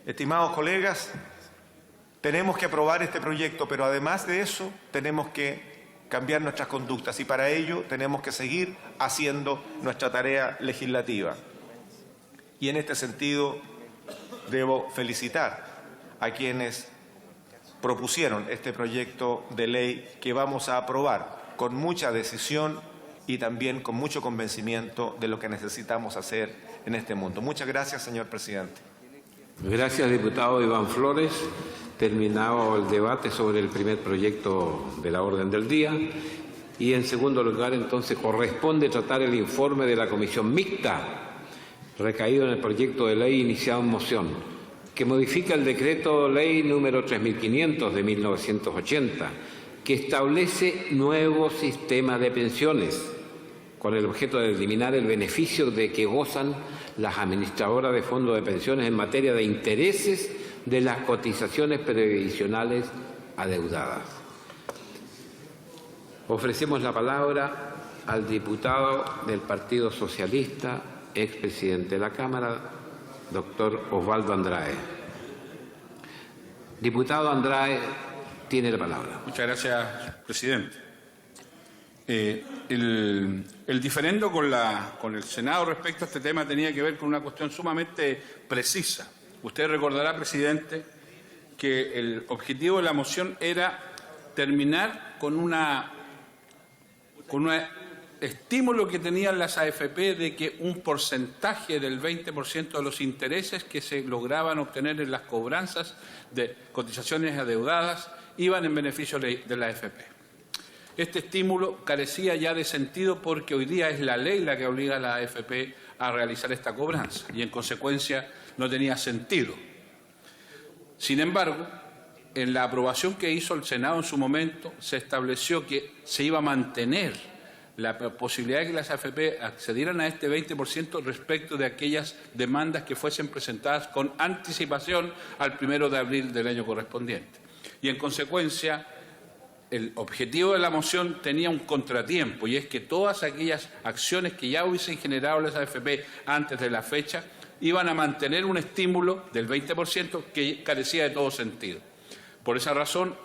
Estimados colegas, tenemos que aprobar este proyecto, pero además de eso tenemos que cambiar nuestras conductas y para ello tenemos que seguir haciendo nuestra tarea legislativa. Y en este sentido debo felicitar a quienes propusieron este proyecto de ley que vamos a aprobar con mucha decisión y también con mucho convencimiento de lo que necesitamos hacer en este mundo. Muchas gracias, señor presidente. Gracias, diputado Iván Flores. Terminado el debate sobre el primer proyecto de la orden del día. Y en segundo lugar, entonces, corresponde tratar el informe de la comisión mixta recaído en el proyecto de ley iniciado en moción, que modifica el decreto ley número 3500 de 1980, que establece nuevo sistema de pensiones, con el objeto de eliminar el beneficio de que gozan las administradoras de fondos de pensiones en materia de intereses de las cotizaciones previsionales adeudadas. Ofrecemos la palabra al diputado del Partido Socialista, expresidente de la Cámara, doctor Osvaldo Andrade. Diputado Andrade, tiene la palabra. Muchas gracias, presidente. El diferendo con el Senado respecto a este tema tenía que ver con una cuestión sumamente precisa. Usted recordará, presidente, que el objetivo de la moción era terminar con un estímulo que tenían las AFP de que un porcentaje del 20% de los intereses que se lograban obtener en las cobranzas de cotizaciones adeudadas iban en beneficio de la AFP. Este estímulo carecía ya de sentido porque hoy día es la ley la que obliga a la AFP a realizar esta cobranza y en consecuencia no tenía sentido. Sin embargo, en la aprobación que hizo el Senado en su momento se estableció que se iba a mantener la posibilidad de que las AFP accedieran a este 20% respecto de aquellas demandas que fuesen presentadas con anticipación al 1 de abril del año correspondiente. Y en consecuencia, el objetivo de la moción tenía un contratiempo, y es que todas aquellas acciones que ya hubiesen generado las AFP antes de la fecha iban a mantener un estímulo del 20% que carecía de todo sentido. Por esa razón,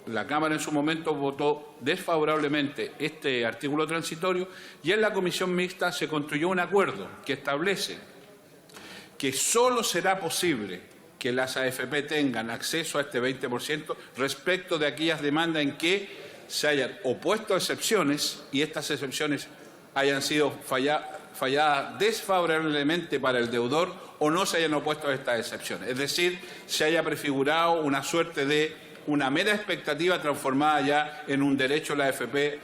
la Cámara en su momento votó desfavorablemente este artículo transitorio, y en la comisión mixta se construyó un acuerdo que establece que solo será posible que las AFP tengan acceso a este 20% respecto de aquellas demandas en que se hayan opuesto excepciones y estas excepciones hayan sido falladas desfavorablemente para el deudor o no se hayan opuesto a estas excepciones. Es decir, se haya prefigurado una suerte de una mera expectativa transformada ya en un derecho a la AFP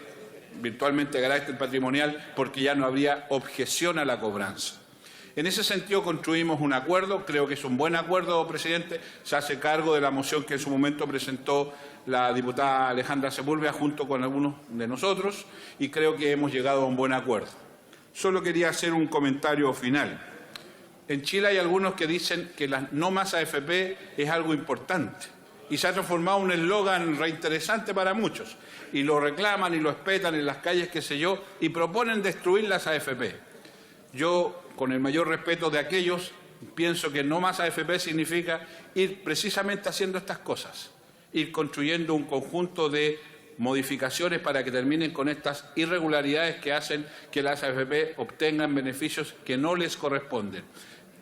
virtualmente de carácter patrimonial, porque ya no habría objeción a la cobranza. En ese sentido construimos un acuerdo, creo que es un buen acuerdo, presidente, se hace cargo de la moción que en su momento presentó la diputada Alejandra Sepúlveda junto con algunos de nosotros, y creo que hemos llegado a un buen acuerdo. Solo quería hacer un comentario final. En Chile hay algunos que dicen que la no más AFP es algo importante, y se ha transformado en un eslogan reinteresante para muchos, y lo reclaman y lo espetan en las calles, qué sé yo, y proponen destruir las AFP. Yo, con el mayor respeto de aquellos, pienso que no más AFP significa ir precisamente haciendo estas cosas, ir construyendo un conjunto de modificaciones para que terminen con estas irregularidades que hacen que las AFP obtengan beneficios que no les corresponden.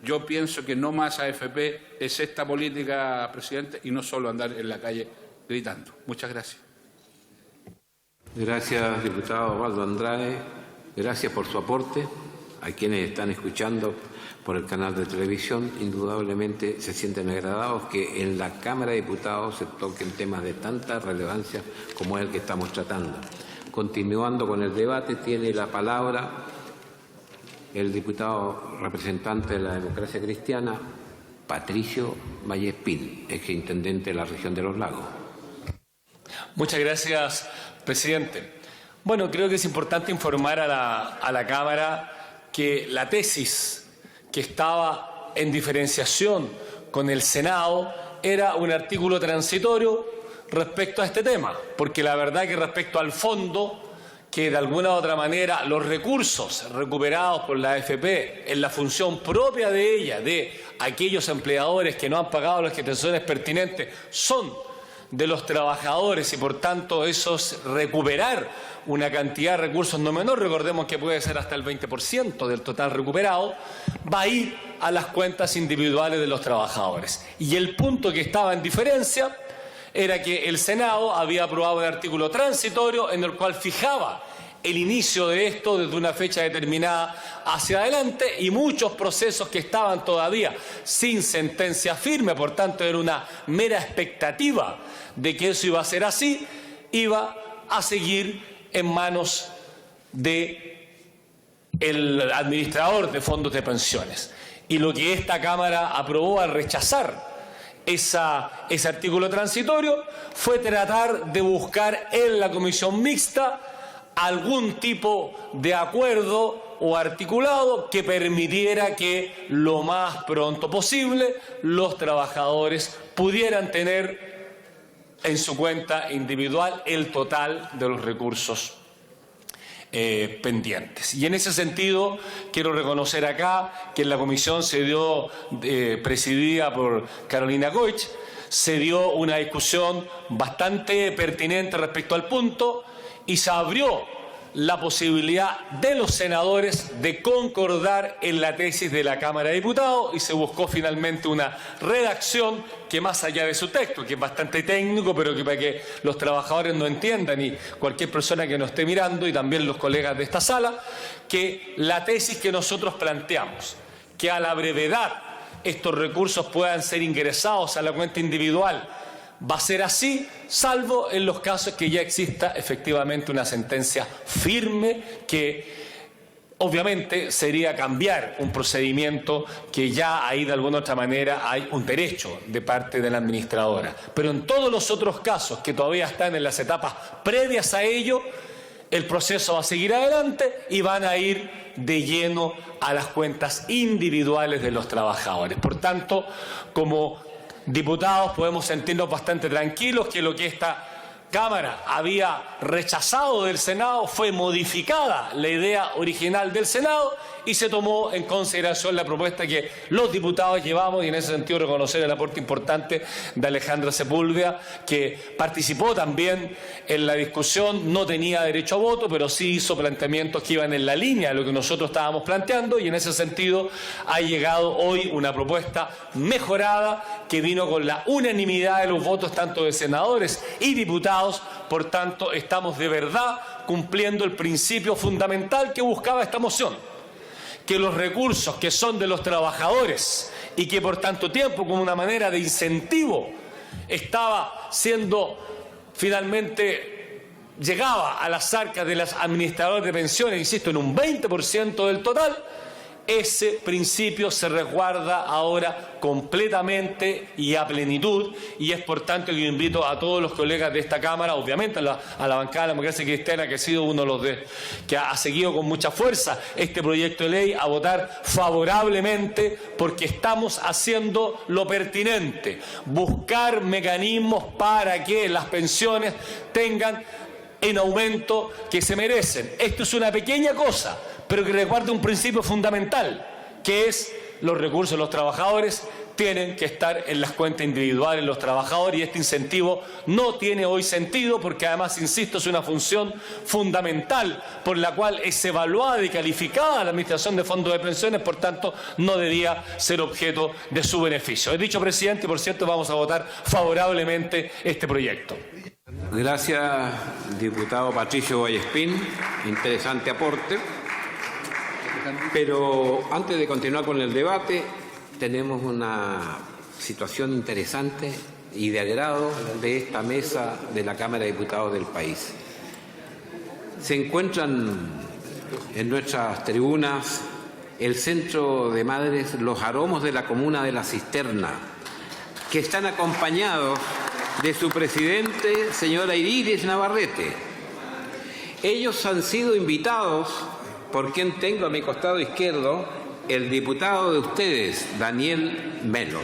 Yo pienso que no más AFP es esta política, presidente, y no solo andar en la calle gritando. Muchas gracias. Gracias, diputado Osvaldo Andrade. Gracias por su aporte. A quienes están escuchando por el canal de televisión, indudablemente se sienten agradados que en la Cámara de Diputados se toquen temas de tanta relevancia como es el que estamos tratando. Continuando con el debate, tiene la palabra el diputado representante de la Democracia Cristiana, Patricio Vallespín, exintendente de la región de Los Lagos. Muchas gracias, presidente. Bueno, creo que es importante informar a la Cámara que la tesis que estaba en diferenciación con el Senado era un artículo transitorio respecto a este tema, porque la verdad que respecto al fondo, que de alguna u otra manera los recursos recuperados por la AFP en la función propia de ella, de aquellos empleadores que no han pagado las retenciones pertinentes, son de los trabajadores y por tanto esos recuperar una cantidad de recursos no menor, recordemos que puede ser hasta el 20% del total recuperado, va a ir a las cuentas individuales de los trabajadores. Y el punto que estaba en diferencia era que el Senado había aprobado un artículo transitorio en el cual fijaba el inicio de esto desde una fecha determinada hacia adelante y muchos procesos que estaban todavía sin sentencia firme, por tanto era una mera expectativa de que eso iba a ser así, iba a seguir en manos del administrador de fondos de pensiones. Y lo que esta Cámara aprobó al rechazar ese artículo transitorio fue tratar de buscar en la comisión mixta algún tipo de acuerdo o articulado que permitiera que lo más pronto posible los trabajadores pudieran tener en su cuenta individual el total de los recursos pendientes. Y en ese sentido quiero reconocer acá que en la comisión se dio, presidida por Carolina Goich, se dio una discusión bastante pertinente respecto al punto y se abrió la posibilidad de los senadores de concordar en la tesis de la Cámara de Diputados y se buscó finalmente una redacción que más allá de su texto, que es bastante técnico, pero que para que los trabajadores no entiendan y cualquier persona que nos esté mirando y también los colegas de esta sala, que la tesis que nosotros planteamos, que a la brevedad estos recursos puedan ser ingresados a la cuenta individual, va a ser así, salvo en los casos que ya exista efectivamente una sentencia firme que obviamente sería cambiar un procedimiento que ya ahí de alguna otra manera hay un derecho de parte de la administradora. Pero en todos los otros casos que todavía están en las etapas previas a ello, el proceso va a seguir adelante y van a ir de lleno a las cuentas individuales de los trabajadores. Por tanto, como diputados podemos sentirnos bastante tranquilos que lo que esta Cámara había rechazado del Senado, fue modificada la idea original del Senado y se tomó en consideración la propuesta que los diputados llevamos, y en ese sentido reconocer el aporte importante de Alejandra Sepúlveda, que participó también en la discusión, no tenía derecho a voto, pero sí hizo planteamientos que iban en la línea de lo que nosotros estábamos planteando, y en ese sentido ha llegado hoy una propuesta mejorada que vino con la unanimidad de los votos tanto de senadores y diputados. Por tanto, estamos de verdad cumpliendo el principio fundamental que buscaba esta moción, que los recursos que son de los trabajadores y que por tanto tiempo como una manera de incentivo estaba siendo finalmente llegaba a las arcas de los administradores de pensiones, insisto, en un 20% del total, ese principio se resguarda ahora completamente y a plenitud, y es por tanto que yo invito a todos los colegas de esta Cámara, obviamente a la bancada de la Democracia Cristiana, que ha sido uno de los que ha seguido con mucha fuerza este proyecto de ley, a votar favorablemente, porque estamos haciendo lo pertinente, buscar mecanismos para que las pensiones tengan en aumento que se merecen. Esto es una pequeña cosa, pero que resguarda un principio fundamental, que es los recursos de los trabajadores tienen que estar en las cuentas individuales de los trabajadores, y este incentivo no tiene hoy sentido porque además, insisto, es una función fundamental por la cual es evaluada y calificada la administración de fondos de pensiones, por tanto no debía ser objeto de su beneficio. He dicho, presidente, y por cierto vamos a votar favorablemente este proyecto. Gracias, diputado Patricio Vallespín. Interesante aporte. Pero antes de continuar con el debate, tenemos una situación interesante y de agrado de esta mesa de la Cámara de Diputados del país. Se encuentran en nuestras tribunas el Centro de Madres Los Aromos de la Comuna de La Cisterna, que están acompañados de su presidente, señora Iris Navarrete. Ellos han sido invitados por quien tengo a mi costado izquierdo, el diputado de ustedes, Daniel Melo.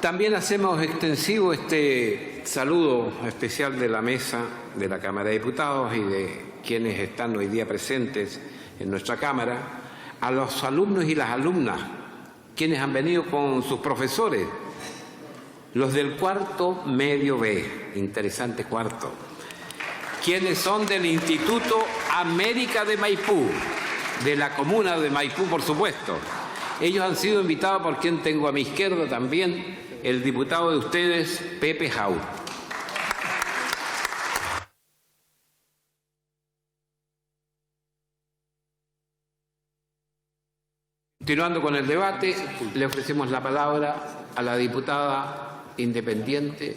También hacemos extensivo este saludo especial de la mesa de la Cámara de Diputados y de quienes están hoy día presentes en nuestra Cámara, a los alumnos y las alumnas, quienes han venido con sus profesores, los del cuarto medio B, interesante cuarto, quienes son del Instituto América de Maipú, de la comuna de Maipú, por supuesto. Ellos han sido invitados por quien tengo a mi izquierda también, el diputado de ustedes, Pepe Jau. Continuando con el debate, le ofrecemos la palabra a la diputada independiente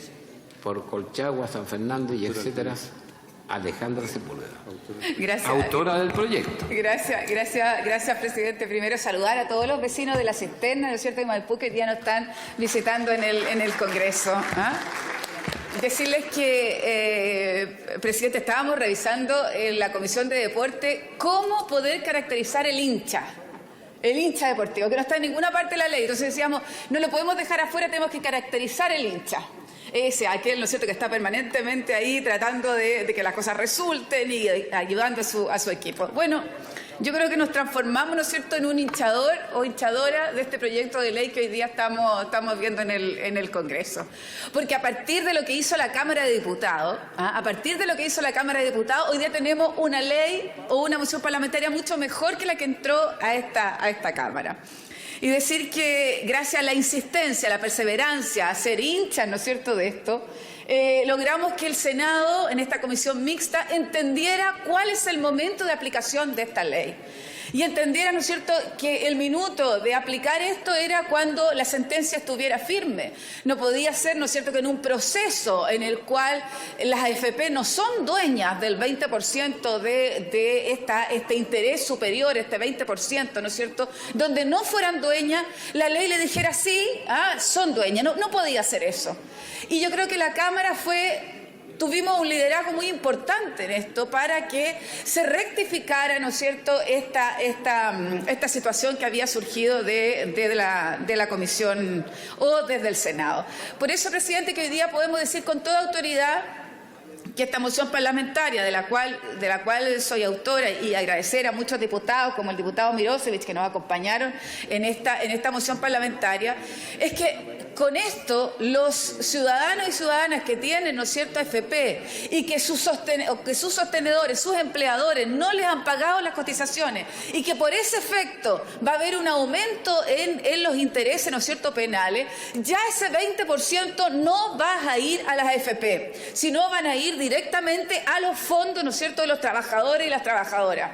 por Colchagua, San Fernando y etcétera, Alejandra Sepúlveda. Gracias. Autora del proyecto. Gracias, presidente. Primero saludar a todos los vecinos de La Cisterna, ¿no es cierto?, de Maipú, que ya nos están visitando en el Congreso. ¿Ah? Decirles que, presidente, estábamos revisando en la Comisión de Deporte cómo poder caracterizar el hincha deportivo, que no está en ninguna parte de la ley. Entonces decíamos, no lo podemos dejar afuera, tenemos que caracterizar el hincha. Aquel, ¿no es cierto?, que está permanentemente ahí tratando de que las cosas resulten y ayudando a su equipo. Bueno, yo creo que nos transformamos, ¿no es cierto?, en un hinchador o hinchadora de este proyecto de ley que hoy día estamos viendo en el Congreso. Porque a partir de lo que hizo la Cámara de Diputados, hoy día tenemos una ley o una moción parlamentaria mucho mejor que la que entró a esta Cámara. Y decir que gracias a la insistencia, a la perseverancia, a ser hinchas, ¿no es cierto?, de esto, logramos que el Senado, en esta comisión mixta, entendiera cuál es el momento de aplicación de esta ley. Y entendiera, ¿no es cierto?, que el minuto de aplicar esto era cuando la sentencia estuviera firme. No podía ser, ¿no es cierto?, que en un proceso en el cual las AFP no son dueñas del 20% de este interés superior, este 20%, ¿no es cierto?, donde no fueran dueñas, la ley le dijera sí, son dueñas. No podía hacer eso. Y yo creo que la Cámara fue tuvimos un liderazgo muy importante en esto para que se rectificara, ¿no es cierto?, esta situación que había surgido de la Comisión o desde el Senado. Por eso, presidente, que hoy día podemos decir con toda autoridad que esta moción parlamentaria, de la cual soy autora, y agradecer a muchos diputados, como el diputado Mirosevich, que nos acompañaron en esta moción parlamentaria, es que con esto los ciudadanos y ciudadanas que tienen, ¿no es cierto?, AFP y que sus sostenedores, sus empleadores no les han pagado las cotizaciones y que por ese efecto va a haber un aumento en los intereses, ¿no es cierto?, penales, ya ese 20% no va a ir a las AFP, sino van a ir directamente a los fondos, ¿no es cierto?, de los trabajadores y las trabajadoras.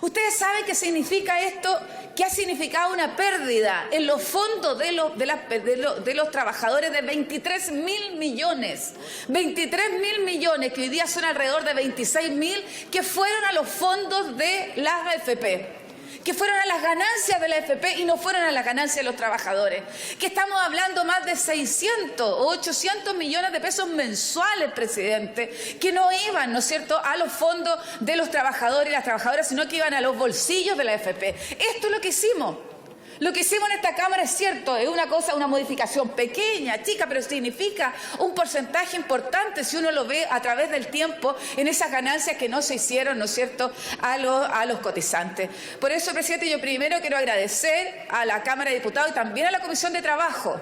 Ustedes saben qué significa esto, que ha significado una pérdida en los fondos de los trabajadores de 23.000 millones. 23.000 millones, que hoy día son alrededor de 26.000, que fueron a los fondos de las AFP, que fueron a las ganancias de la AFP y no fueron a las ganancias de los trabajadores, que estamos hablando más de 600 o 800 millones de pesos mensuales, presidente, que no iban, ¿no es cierto?, a los fondos de los trabajadores y las trabajadoras, sino que iban a los bolsillos de la AFP. Esto es lo que hicimos. Lo que hicimos en esta Cámara es cierto, es una modificación pequeña, chica, pero significa un porcentaje importante si uno lo ve a través del tiempo en esas ganancias que no se hicieron, ¿no es cierto?, a los cotizantes. Por eso, presidente, yo primero quiero agradecer a la Cámara de Diputados y también a la Comisión de Trabajo,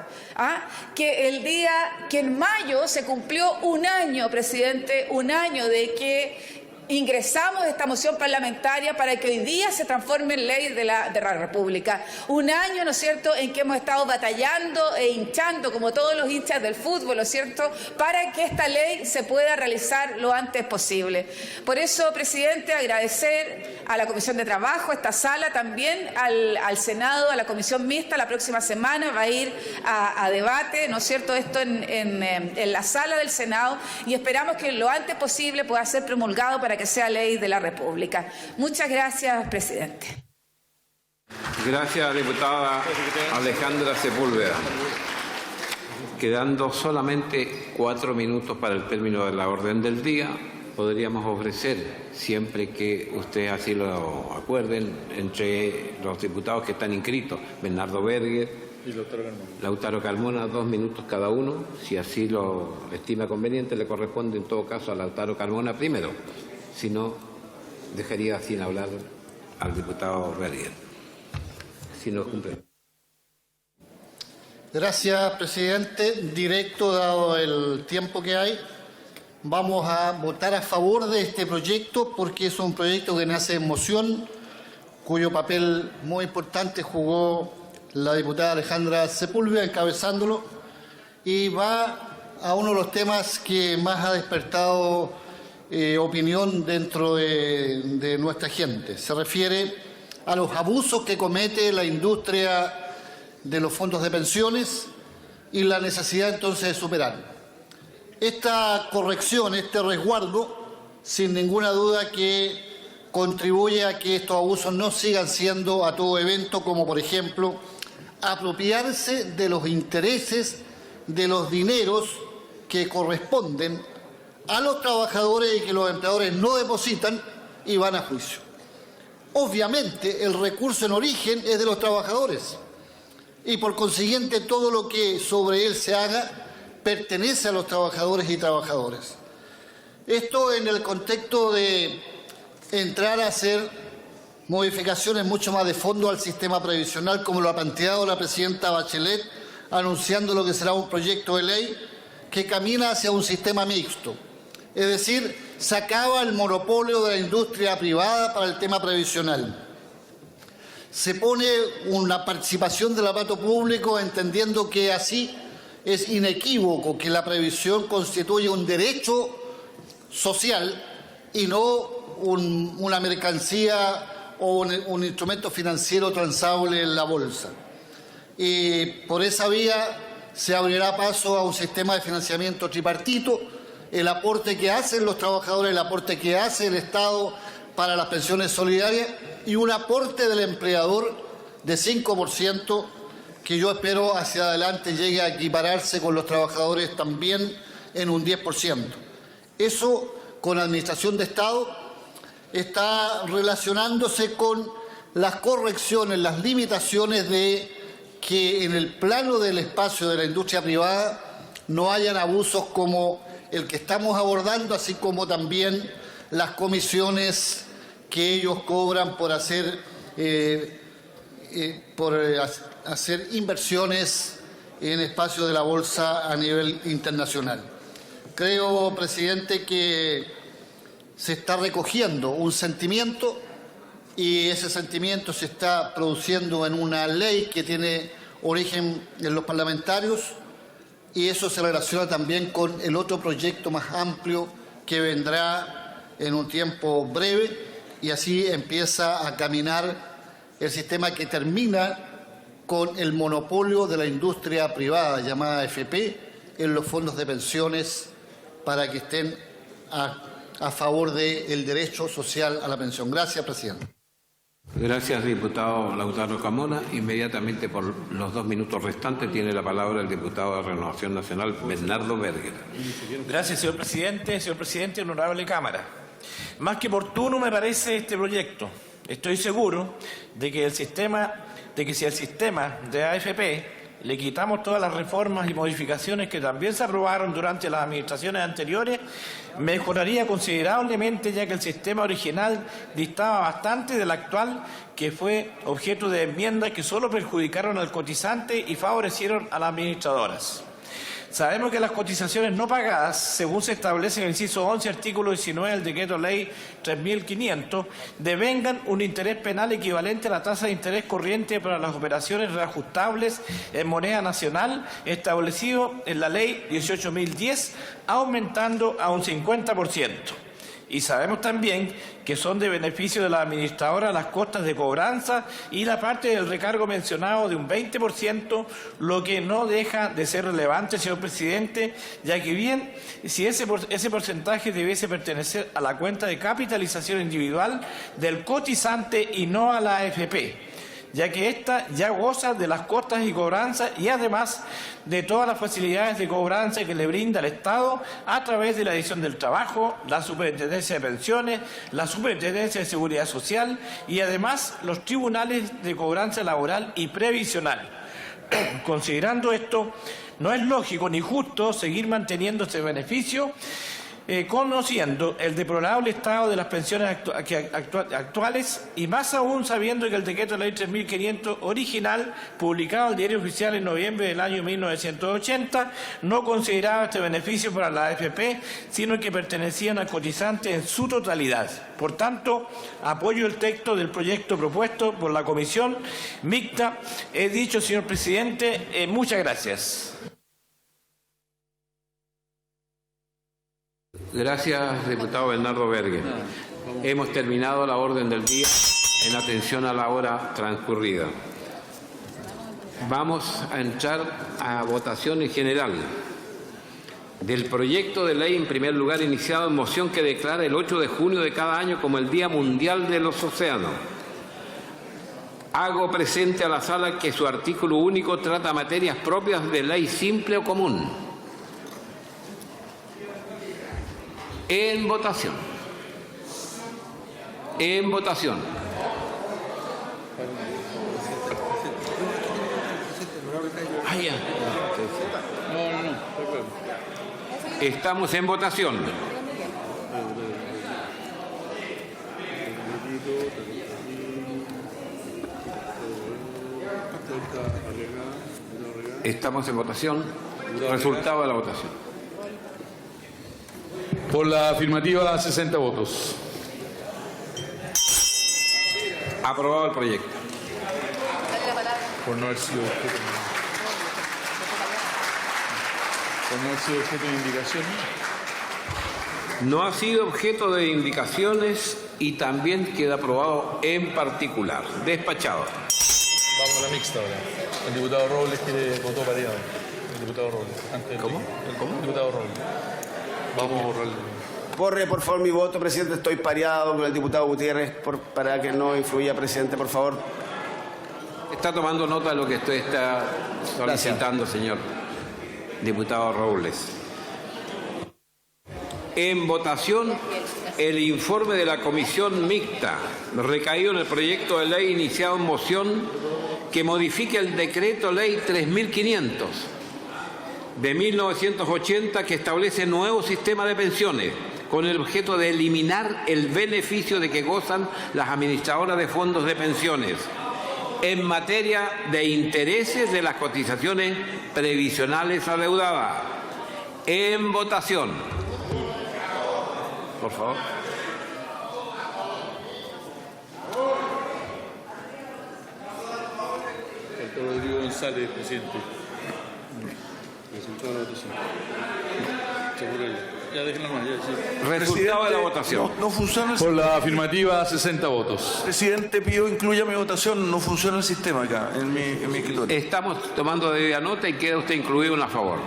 que el día que en mayo se cumplió un año, presidente, un año de que ingresamos esta moción parlamentaria para que hoy día se transforme en ley de la República. Un año, ¿no es cierto?, en que hemos estado batallando e hinchando, como todos los hinchas del fútbol, ¿no es cierto?, para que esta ley se pueda realizar lo antes posible. Por eso, presidente, agradecer a la Comisión de Trabajo, a esta sala, también al Senado, a la Comisión Mixta. La próxima semana va a ir a debate, ¿no es cierto?, esto en la sala del Senado, y esperamos que lo antes posible pueda ser promulgado para que sea ley de la República. Muchas gracias, presidente. Gracias, diputada Alejandra Sepúlveda. Quedando solamente 4 minutos para el término de la orden del día, podríamos ofrecer, siempre que ustedes así lo acuerden, entre los diputados que están inscritos, Bernardo Berger y Lautaro Carmona, 2 minutos cada uno. Si así lo estima conveniente, le corresponde en todo caso a Lautaro Carmona primero. Si no, dejaría sin hablar al diputado Berger. Si no cumple. Gracias, presidente. Directo, dado el tiempo que hay, vamos a votar a favor de este proyecto porque es un proyecto que nace en moción, cuyo papel muy importante jugó la diputada Alejandra Sepúlveda encabezándolo, y va a uno de los temas que más ha despertado opinión dentro de nuestra gente. Se refiere a los abusos que comete la industria de los fondos de pensiones y la necesidad entonces de superarlo. Esta corrección, este resguardo, sin ninguna duda que contribuye a que estos abusos no sigan siendo a todo evento, como por ejemplo apropiarse de los intereses de los dineros que corresponden a los trabajadores y que los empleadores no depositan y van a juicio. Obviamente el recurso en origen es de los trabajadores y por consiguiente todo lo que sobre él se haga pertenece a los trabajadores y trabajadoras. Esto en el contexto de entrar a hacer modificaciones mucho más de fondo al sistema previsional, como lo ha planteado la presidenta Bachelet, anunciando lo que será un proyecto de ley que camina hacia un sistema mixto. Es decir, se acaba el monopolio de la industria privada para el tema previsional. Se pone una participación del aparato público, entendiendo que así es inequívoco que la previsión constituye un derecho social y no una mercancía o un instrumento financiero transable en la bolsa. Y por esa vía se abrirá paso a un sistema de financiamiento tripartito, el aporte que hacen los trabajadores, el aporte que hace el Estado para las pensiones solidarias y un aporte del empleador de 5%, que yo espero hacia adelante llegue a equipararse con los trabajadores también en un 10%. Eso, con administración de Estado, está relacionándose con las correcciones, las limitaciones de que en el plano del espacio de la industria privada no hayan abusos como el que estamos abordando, así como también las comisiones que ellos cobran por hacer inversiones en espacio de la bolsa a nivel internacional. Creo, presidente, que se está recogiendo un sentimiento y ese sentimiento se está produciendo en una ley que tiene origen en los parlamentarios, y eso se relaciona también con el otro proyecto más amplio que vendrá en un tiempo breve, y así empieza a caminar el sistema que termina con el monopolio de la industria privada llamada AFP en los fondos de pensiones para que estén a favor del derecho social a la pensión. Gracias, presidente. Gracias, diputado Lautaro Carmona. Inmediatamente, por los 2 minutos restantes, tiene la palabra el diputado de Renovación Nacional, Bernardo Berger. Gracias, señor presidente. Señor presidente, honorable Cámara. Más que oportuno me parece este proyecto. Estoy seguro de que si al sistema de AFP le quitamos todas las reformas y modificaciones que también se aprobaron durante las administraciones anteriores, mejoraría considerablemente, ya que el sistema original distaba bastante del actual, que fue objeto de enmiendas que solo perjudicaron al cotizante y favorecieron a las administradoras. Sabemos que las cotizaciones no pagadas, según se establece en el inciso 11, artículo 19 del Decreto Ley 3.500, devengan un interés penal equivalente a la tasa de interés corriente para las operaciones reajustables en moneda nacional, establecido en la Ley 18.010, aumentando a un 50%. Y sabemos también que son de beneficio de la administradora las costas de cobranza y la parte del recargo mencionado de un 20%, lo que no deja de ser relevante, señor presidente, ya que bien, si ese porcentaje debiese pertenecer a la cuenta de capitalización individual del cotizante y no a la AFP, ya que ésta ya goza de las costas y cobranzas y además de todas las facilidades de cobranza que le brinda el Estado a través de la Dirección del Trabajo, la Superintendencia de Pensiones, la Superintendencia de Seguridad Social y además los tribunales de cobranza laboral y previsional. Considerando esto, no es lógico ni justo seguir manteniendo este beneficio, conociendo el deplorable estado de las pensiones actuales y más aún sabiendo que el decreto de la Ley 3.500 original, publicado en el Diario Oficial en noviembre del año 1980, no consideraba este beneficio para la AFP, sino que pertenecían al cotizante en su totalidad. Por tanto, apoyo el texto del proyecto propuesto por la Comisión Mixta. He dicho, señor presidente, muchas gracias. Gracias, diputado Bernardo Berger. Hemos terminado la orden del día en atención a la hora transcurrida. Vamos a entrar a votación en general del proyecto de ley, en primer lugar, iniciado en moción que declara el 8 de junio de cada año como el Día Mundial de los Océanos. Hago presente a la sala que su artículo único trata materias propias de ley simple o común. En votación. En votación. Ah, ya. Estamos en votación. Estamos en votación. Resultado de la votación. Por la afirmativa, 60 votos. Aprobado el proyecto. Por no haber sido objeto de indicaciones. No ha sido objeto de indicaciones y también queda aprobado en particular. Despachado. Vamos a la mixta ahora. El diputado Robles votó pareado. El diputado Robles. ¿Cómo? El diputado Robles. Vamos a borrar. Borre, por favor, mi voto, presidente. Estoy pareado con el diputado Gutiérrez para que no influya, presidente, por favor. Está tomando nota de lo que usted está solicitando, señor diputado Robles. En votación, el informe de la Comisión Mixta, recaído en el proyecto de ley iniciado en moción, que modifique el Decreto Ley 3500 de 1980, que establece nuevo sistema de pensiones, con el objeto de eliminar el beneficio de que gozan las administradoras de fondos de pensiones en materia de intereses de las cotizaciones previsionales adeudadas. En votación. Por favor. Rodrigo González, presidente. Resultado de la votación. Ya déjenlo más. Resultado de la votación. No funciona el Por la afirmativa, 60 votos. Presidente, pido incluya mi votación. No funciona el sistema acá, en mi escritorio. Estamos tomando debida nota y queda usted incluido en a favor.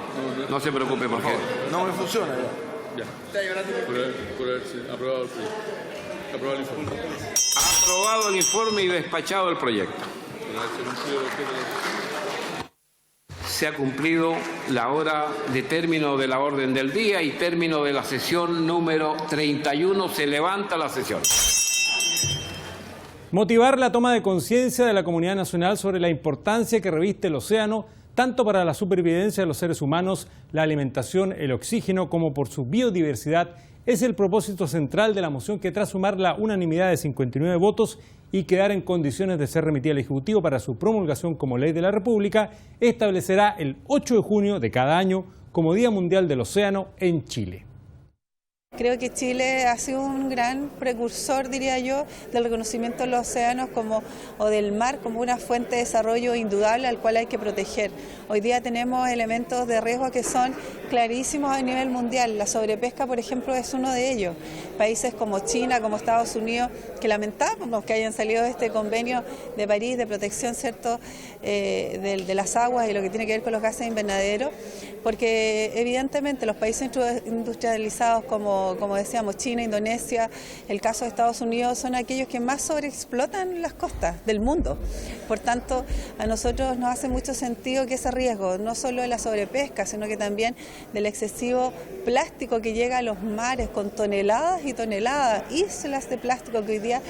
No se preocupe, por favor. No me funciona ya. Por haberse aprobado el proyecto. Aprobado el informe. Aprobado el informe y despachado el proyecto. Se ha cumplido la hora de término de la orden del día y término de la sesión número 31. Se levanta la sesión. Motivar la toma de conciencia de la comunidad nacional sobre la importancia que reviste el océano, tanto para la supervivencia de los seres humanos, la alimentación, el oxígeno, como por su biodiversidad, es el propósito central de la moción que, tras sumar la unanimidad de 59 votos y quedar en condiciones de ser remitida al Ejecutivo para su promulgación como ley de la República, establecerá el 8 de junio de cada año como Día Mundial del Océano en Chile. Creo que Chile ha sido un gran precursor, diría yo, del reconocimiento de los océanos o del mar como una fuente de desarrollo indudable al cual hay que proteger. Hoy día tenemos elementos de riesgo que son clarísimos a nivel mundial. La sobrepesca, por ejemplo, es uno de ellos. Países como China, como Estados Unidos, que lamentamos que hayan salido de este convenio de París de protección, ¿cierto?, de las aguas y lo que tiene que ver con los gases invernaderos, porque evidentemente los países industrializados como decíamos, China, Indonesia, el caso de Estados Unidos, son aquellos que más sobreexplotan las costas del mundo. Por tanto, a nosotros nos hace mucho sentido que ese riesgo, no solo de la sobrepesca, sino que también del excesivo plástico que llega a los mares con toneladas y toneladas, islas de plástico que hoy día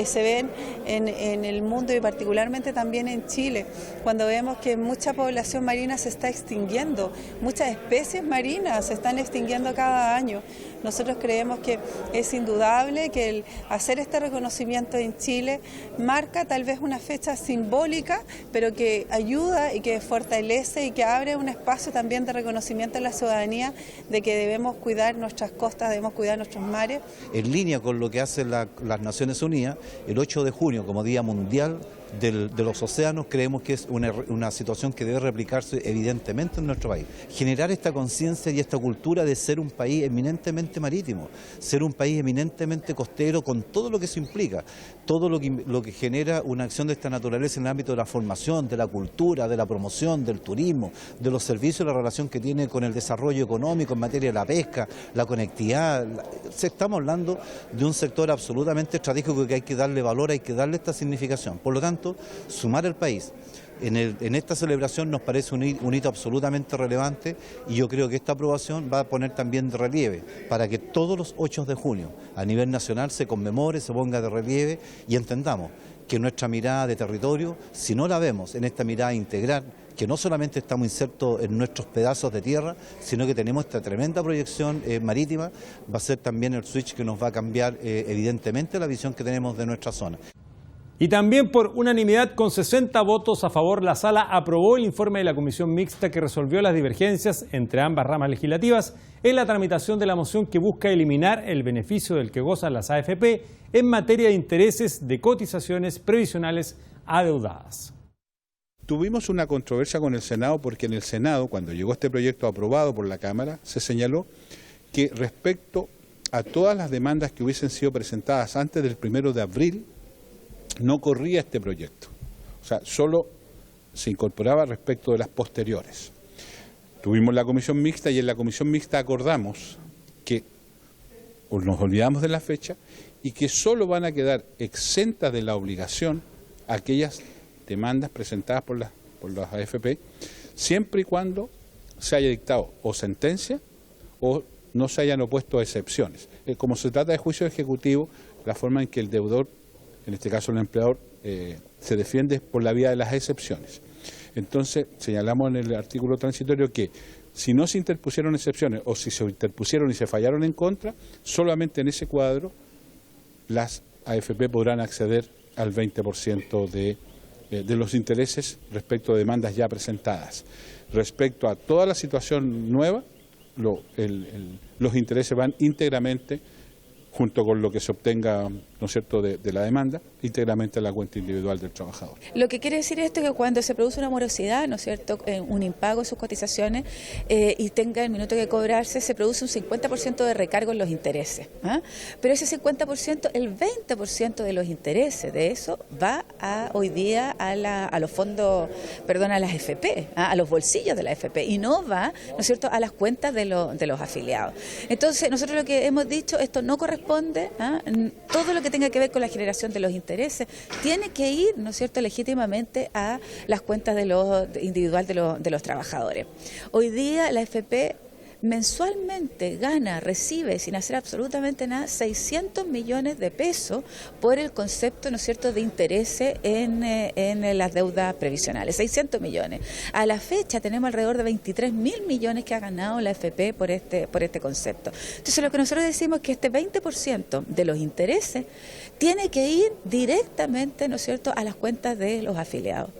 se ven en el mundo y particularmente también en Chile, cuando vemos que mucha población marina se está extinguiendo, muchas especies marinas se están extinguiendo cada año. Nosotros creemos que es indudable que el hacer este reconocimiento en Chile marca tal vez una fecha simbólica, pero que ayuda y que fortalece y que abre un espacio también de reconocimiento en la ciudadanía de que debemos cuidar nuestras costas, debemos cuidar nuestros mares. En línea con lo que hacen las Naciones Unidas, el 8 de junio como Día Mundial de los océanos, creemos que es una situación que debe replicarse evidentemente en nuestro país. Generar esta conciencia y esta cultura de ser un país eminentemente marítimo, ser un país eminentemente costero, con todo lo que eso implica, todo lo que genera una acción de esta naturaleza en el ámbito de la formación, de la cultura, de la promoción, del turismo, de los servicios, la relación que tiene con el desarrollo económico en materia de la pesca, la conectividad. Estamos hablando de un sector absolutamente estratégico que hay que darle valor, hay que darle esta significación. Por lo tanto, sumar al país en esta celebración nos parece un hito absolutamente relevante, y yo creo que esta aprobación va a poner también de relieve para que todos los 8 de junio a nivel nacional se conmemore, se ponga de relieve y entendamos que nuestra mirada de territorio, si no la vemos en esta mirada integral, que no solamente estamos insertos en nuestros pedazos de tierra, sino que tenemos esta tremenda proyección marítima, va a ser también el switch que nos va a cambiar evidentemente la visión que tenemos de nuestra zona. Y también por unanimidad, con 60 votos a favor, la Sala aprobó el informe de la Comisión Mixta que resolvió las divergencias entre ambas ramas legislativas en la tramitación de la moción que busca eliminar el beneficio del que gozan las AFP en materia de intereses de cotizaciones previsionales adeudadas. Tuvimos una controversia con el Senado porque en el Senado, cuando llegó este proyecto aprobado por la Cámara, se señaló que respecto a todas las demandas que hubiesen sido presentadas antes del 1 de abril, no corría este proyecto, o sea, solo se incorporaba respecto de las posteriores. Tuvimos la comisión mixta y en la comisión mixta acordamos que nos olvidamos de la fecha y que solo van a quedar exentas de la obligación aquellas demandas presentadas por las AFP, siempre y cuando se haya dictado o sentencia o no se hayan opuesto a excepciones. Como se trata de juicio ejecutivo, la forma en que el deudor, en este caso el empleador, se defiende por la vía de las excepciones. Entonces, señalamos en el artículo transitorio que si no se interpusieron excepciones o si se interpusieron y se fallaron en contra, solamente en ese cuadro las AFP podrán acceder al 20% de los intereses respecto de demandas ya presentadas. Respecto a toda la situación nueva, los intereses van íntegramente, junto con lo que se obtenga, ¿no es cierto?, de la demanda, íntegramente a la cuenta individual del trabajador. Lo que quiere decir esto es que cuando se produce una morosidad, ¿no es cierto?, un impago de sus cotizaciones y tenga el minuto que cobrarse, se produce un 50% de recargo en los intereses. Pero ese 50%, el 20% de los intereses de eso va hoy día a los fondos, a las FP, a los bolsillos de la FP, y no va, ¿no es cierto?, a las cuentas de los afiliados. Entonces, nosotros lo que hemos dicho, esto no corresponde, todo lo que tenga que ver con la generación de los intereses tiene que ir, ¿no es cierto?, legítimamente a las cuentas individual de los trabajadores. Hoy día la FP mensualmente recibe, sin hacer absolutamente nada, 600 millones de pesos por el concepto, ¿no es cierto?, de intereses en las deudas previsionales, 600 millones. A la fecha tenemos alrededor de 23.000 millones que ha ganado la FP por este concepto. Entonces, lo que nosotros decimos es que este 20% de los intereses tiene que ir directamente, ¿no es cierto?, a las cuentas de los afiliados.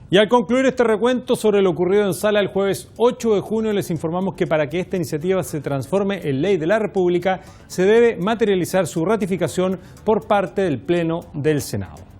Y al concluir este recuento sobre lo ocurrido en sala el jueves 8 de junio, les informamos que para que esta iniciativa se transforme en ley de la República, se debe materializar su ratificación por parte del Pleno del Senado.